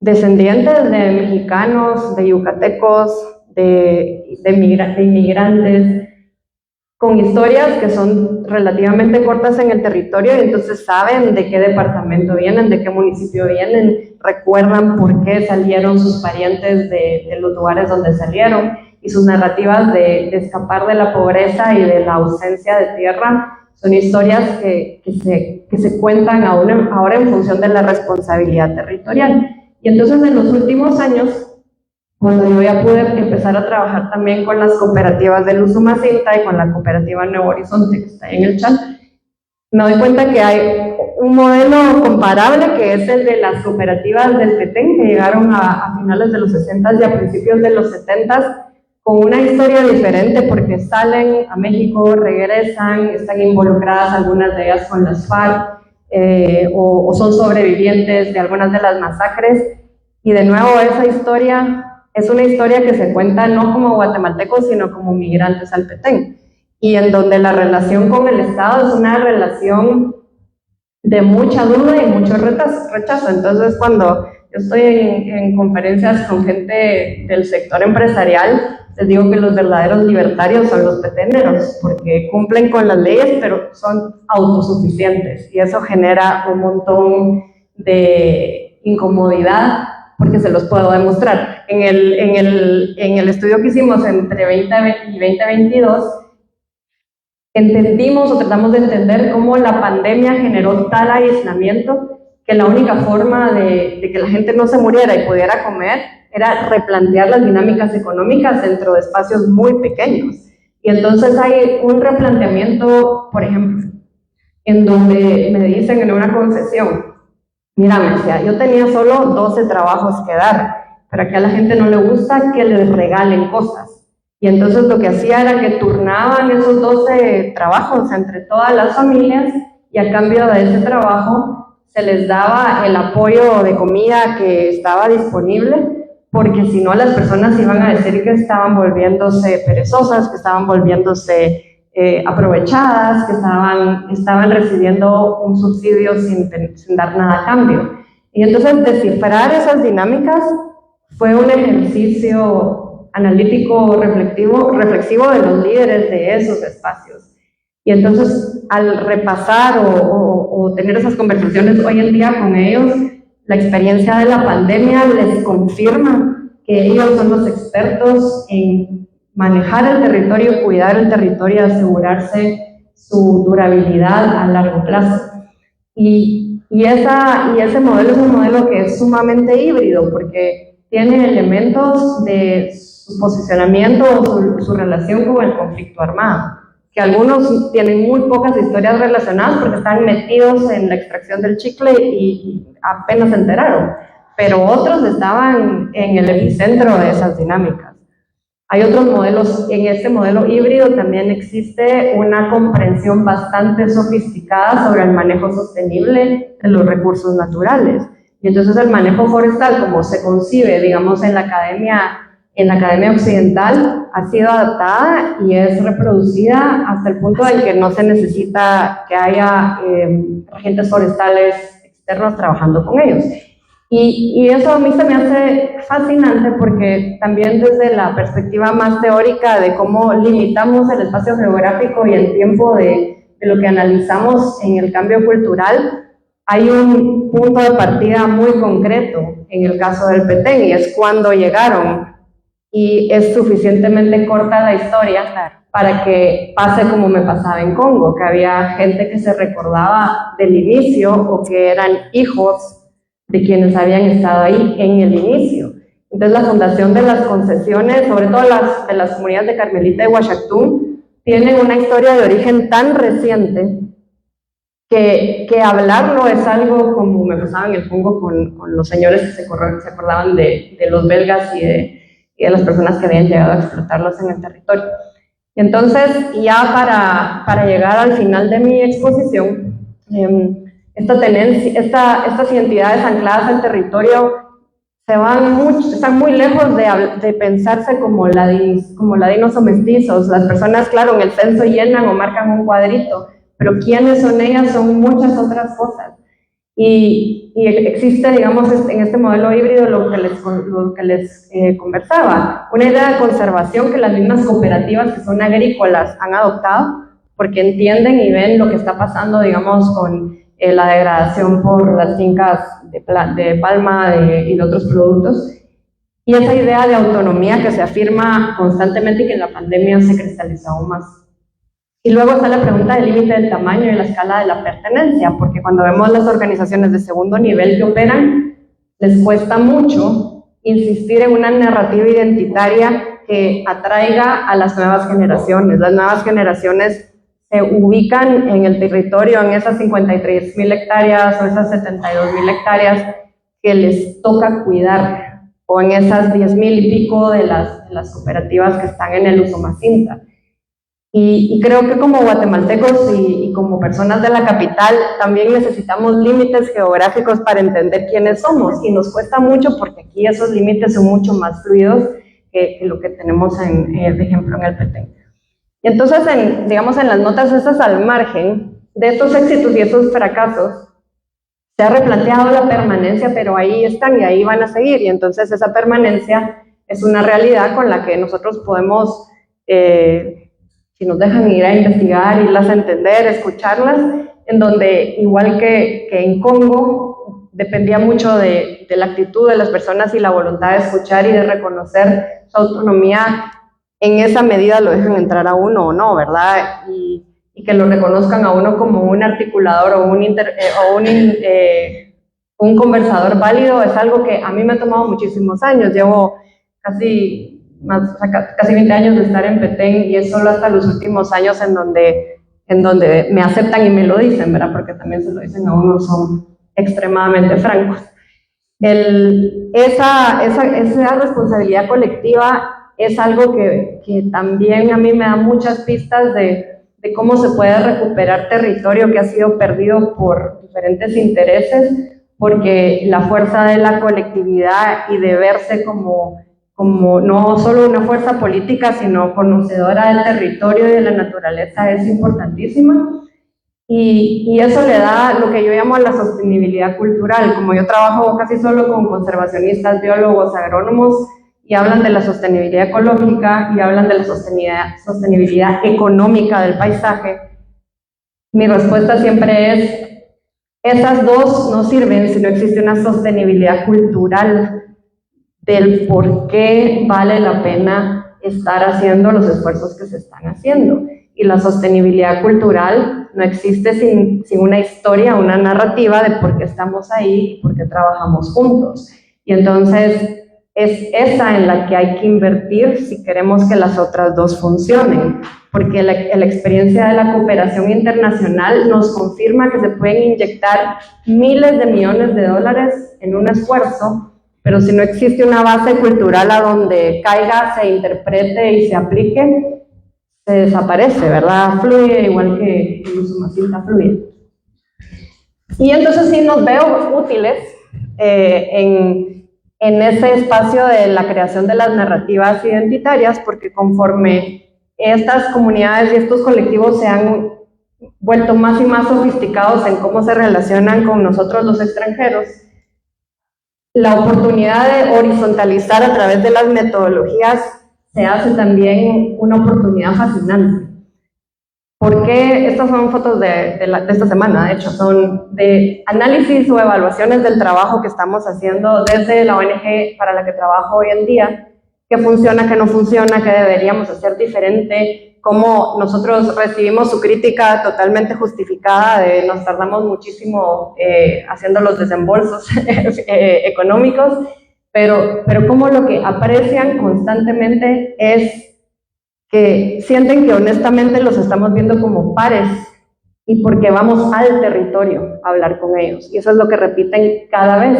Descendientes de mexicanos, de yucatecos, de inmigrantes, con historias que son relativamente cortas en el territorio, y entonces saben de qué departamento vienen, de qué municipio vienen, recuerdan por qué salieron sus parientes de los lugares donde salieron, y sus narrativas de escapar de la pobreza y de la ausencia de tierra son historias que se cuentan ahora en función de la responsabilidad territorial. Y entonces en los últimos años, cuando yo ya pude empezar a trabajar también con las cooperativas del Usumacinta y con la cooperativa Nuevo Horizonte, que está ahí en el chat, me doy cuenta que hay un modelo comparable, que es el de las cooperativas del Petén, que llegaron a finales de los 60 y a principios de los 70, con una historia diferente, porque salen a México, regresan, están involucradas algunas de ellas con las FARC, o son sobrevivientes de algunas de las masacres, y de nuevo esa historia es una historia que se cuenta no como guatemaltecos, sino como migrantes al Petén, y en donde la relación con el Estado es una relación de mucha duda y mucho rechazo. Entonces, cuando yo estoy en conferencias con gente del sector empresarial, les digo que los verdaderos libertarios son los peteneros, porque cumplen con las leyes, pero son autosuficientes, y eso genera un montón de incomodidad, porque se los puedo demostrar. En el estudio que hicimos entre 2020 y 2022, entendimos o tratamos de entender cómo la pandemia generó tal aislamiento que la única forma de que la gente no se muriera y pudiera comer era replantear las dinámicas económicas dentro de espacios muy pequeños. Y entonces hay un replanteamiento, por ejemplo, en donde me dicen en una concesión, mira, me decía, yo tenía solo 12 trabajos que dar, pero aquí a la gente no le gusta que les regalen cosas. Y entonces lo que hacía era que turnaban esos 12 trabajos entre todas las familias y a cambio de ese trabajo se les daba el apoyo de comida que estaba disponible, porque si no las personas iban a decir que estaban volviéndose perezosas, que estaban volviéndose aprovechadas, que estaban recibiendo un subsidio sin dar nada a cambio. Y entonces descifrar esas dinámicas fue un ejercicio analítico reflexivo de los líderes de esos espacios. Y entonces al repasar o tener esas conversaciones hoy en día con ellos, la experiencia de la pandemia les confirma que ellos son los expertos en manejar el territorio, cuidar el territorio y asegurarse su durabilidad a largo plazo. Y ese modelo es un modelo que es sumamente híbrido porque tiene elementos de su posicionamiento o su relación con el conflicto armado, que algunos tienen muy pocas historias relacionadas porque están metidos en la extracción del chicle y apenas se enteraron, pero otros estaban en el epicentro de esas dinámicas. Hay otros modelos, en este modelo híbrido también existe una comprensión bastante sofisticada sobre el manejo sostenible de los recursos naturales. Y entonces el manejo forestal, como se concibe, digamos, en la academia occidental, ha sido adaptada y es reproducida hasta el punto de que no se necesita que haya agentes forestales externos trabajando con ellos. Y eso a mí se me hace fascinante porque también desde la perspectiva más teórica de cómo limitamos el espacio geográfico y el tiempo de lo que analizamos en el cambio cultural, hay un punto de partida muy concreto en el caso del Petén y es cuando llegaron, y es suficientemente corta la historia para que pase como me pasaba en Congo, que había gente que se recordaba del inicio o que eran hijos de quienes habían estado ahí en el inicio. Entonces la fundación de las concesiones, sobre todo de las comunidades de Carmelita y Huachactún, tienen una historia de origen tan reciente que hablarlo es algo como me pasaba en el Congo con los señores que se acordaban de los belgas y de las personas que habían llegado a explotarlos en el territorio. Entonces, ya para llegar al final de mi exposición, estas identidades ancladas al territorio están muy lejos de pensarse como ladinos o mestizos. Las personas, claro, en el censo llenan o marcan un cuadrito, pero quiénes son ellas son muchas otras cosas. Y existe, digamos, en este modelo híbrido lo que les conversaba, una idea de conservación que las mismas cooperativas que son agrícolas han adoptado, porque entienden y ven lo que está pasando, digamos, con la degradación por las fincas de palma y de otros productos, y esa idea de autonomía que se afirma constantemente y que en la pandemia se cristalizó aún más. Y luego está la pregunta del límite del tamaño y la escala de la pertenencia, porque cuando vemos las organizaciones de segundo nivel que operan, les cuesta mucho insistir en una narrativa identitaria que atraiga a las nuevas generaciones. Las nuevas generaciones se ubican en el territorio, en esas 53.000 hectáreas o esas 72.000 hectáreas que les toca cuidar, o en esas 10.000 y pico de las cooperativas que están en el Usumacinta. Y creo que como guatemaltecos y como personas de la capital también necesitamos límites geográficos para entender quiénes somos, y nos cuesta mucho porque aquí esos límites son mucho más fluidos que lo que tenemos, por ejemplo, en el Petén. Y entonces, digamos, en las notas estas al margen de estos éxitos y estos fracasos, se ha replanteado la permanencia, pero ahí están y ahí van a seguir, y entonces esa permanencia es una realidad con la que nosotros podemos, si nos dejan ir a investigar, irlas a entender, escucharlas, en donde, igual que en Congo, dependía mucho de la actitud de las personas y la voluntad de escuchar y de reconocer su autonomía. En esa medida lo dejan entrar a uno o no, ¿verdad? Y y que lo reconozcan a uno como un articulador o un conversador válido es algo que a mí me ha tomado muchísimos años. Llevo casi 20 años de estar en Petén y es solo hasta los últimos años en donde me aceptan y me lo dicen, ¿verdad? Porque también se lo dicen a uno, son extremadamente francos. Esa responsabilidad colectiva es algo que también a mí me da muchas pistas de cómo se puede recuperar territorio que ha sido perdido por diferentes intereses, porque la fuerza de la colectividad y de verse como no solo una fuerza política, sino conocedora del territorio y de la naturaleza es importantísima. Y eso le da lo que yo llamo la sostenibilidad cultural. Como yo trabajo casi solo con conservacionistas, biólogos, agrónomos, y hablan de la sostenibilidad ecológica y hablan de la sostenibilidad económica del paisaje, mi respuesta siempre es: esas dos no sirven si no existe una sostenibilidad cultural del por qué vale la pena estar haciendo los esfuerzos que se están haciendo. Y la sostenibilidad cultural no existe sin una historia, una narrativa de por qué estamos ahí y por qué trabajamos juntos. Y entonces es esa en la que hay que invertir si queremos que las otras dos funcionen, porque la experiencia de la cooperación internacional nos confirma que se pueden inyectar miles de millones de dólares en un esfuerzo, pero si no existe una base cultural a donde caiga, se interprete y se aplique, se desaparece, ¿verdad? Fluye igual que el uso masista fluye. Y entonces sí nos veo útiles en ese espacio de la creación de las narrativas identitarias, porque conforme estas comunidades y estos colectivos se han vuelto más y más sofisticados en cómo se relacionan con nosotros los extranjeros, la oportunidad de horizontalizar a través de las metodologías se hace también una oportunidad fascinante. Porque estas son fotos de esta semana, de hecho, son de análisis o evaluaciones del trabajo que estamos haciendo desde la ONG para la que trabajo hoy en día, qué funciona, qué no funciona, qué deberíamos hacer diferente, cómo nosotros recibimos su crítica totalmente justificada de nos tardamos muchísimo haciendo los desembolsos económicos, pero cómo lo que aprecian constantemente es que sienten que honestamente los estamos viendo como pares y porque vamos al territorio a hablar con ellos. Y eso es lo que repiten cada vez,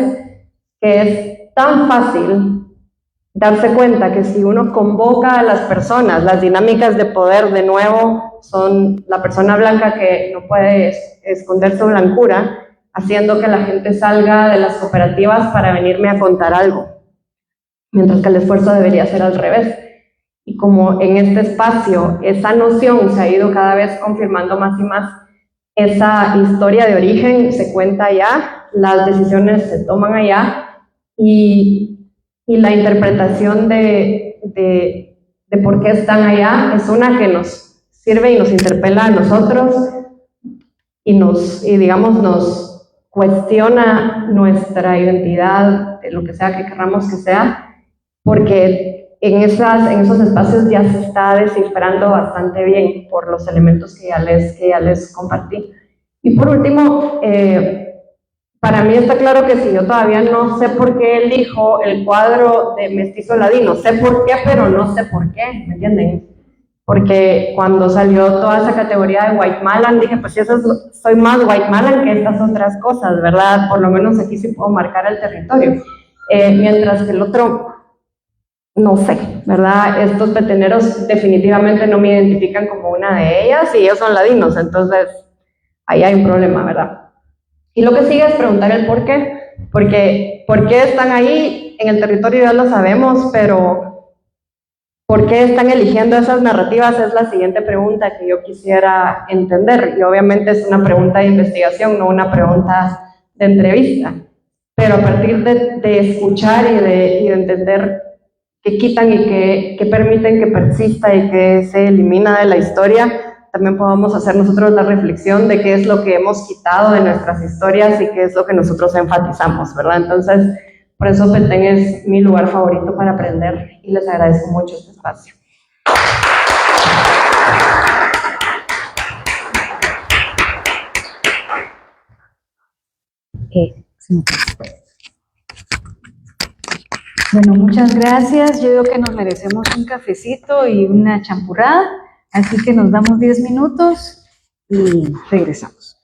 que es tan fácil darse cuenta que si uno convoca a las personas, las dinámicas de poder de nuevo son la persona blanca que no puede esconder su blancura, haciendo que la gente salga de las cooperativas para venirme a contar algo, mientras que el esfuerzo debería ser al revés. Y como en este espacio esa noción se ha ido cada vez confirmando más y más, esa historia de origen se cuenta allá, las decisiones se toman allá y la interpretación de por qué están allá es una que nos sirve y nos interpela a nosotros y digamos nos cuestiona nuestra identidad, de lo que sea que queramos que sea, porque en esos espacios ya se está descifrando bastante bien por los elementos que ya les compartí. Y por último, para mí está claro que si yo todavía no sé por qué elijo el cuadro de Mestizo Ladino, sé por qué, pero no sé por qué, ¿me entienden? Porque cuando salió toda esa categoría de Guaymalan, dije, pues si eso soy más Guaymalan que estas otras cosas, ¿verdad? Por lo menos aquí sí puedo marcar el territorio. Mientras que el otro, no sé, ¿verdad? Estos peteneros definitivamente no me identifican como una de ellas y ellos son ladinos, entonces ahí hay un problema, ¿verdad? Y lo que sigue es preguntar el por qué, porque ¿por qué están ahí? En el territorio ya lo sabemos, pero ¿por qué están eligiendo esas narrativas? Es la siguiente pregunta que yo quisiera entender, y obviamente es una pregunta de investigación, no una pregunta de entrevista, pero a partir de escuchar y de entender que quitan y que permiten que persista y que se elimina de la historia, también podamos hacer nosotros la reflexión de qué es lo que hemos quitado de nuestras historias y qué es lo que nosotros enfatizamos, ¿verdad? Entonces, por eso Petén es mi lugar favorito para aprender y les agradezco mucho este espacio. Sí. Bueno, muchas gracias. Yo digo que nos merecemos un cafecito y una champurrada, así que nos damos 10 minutos y regresamos.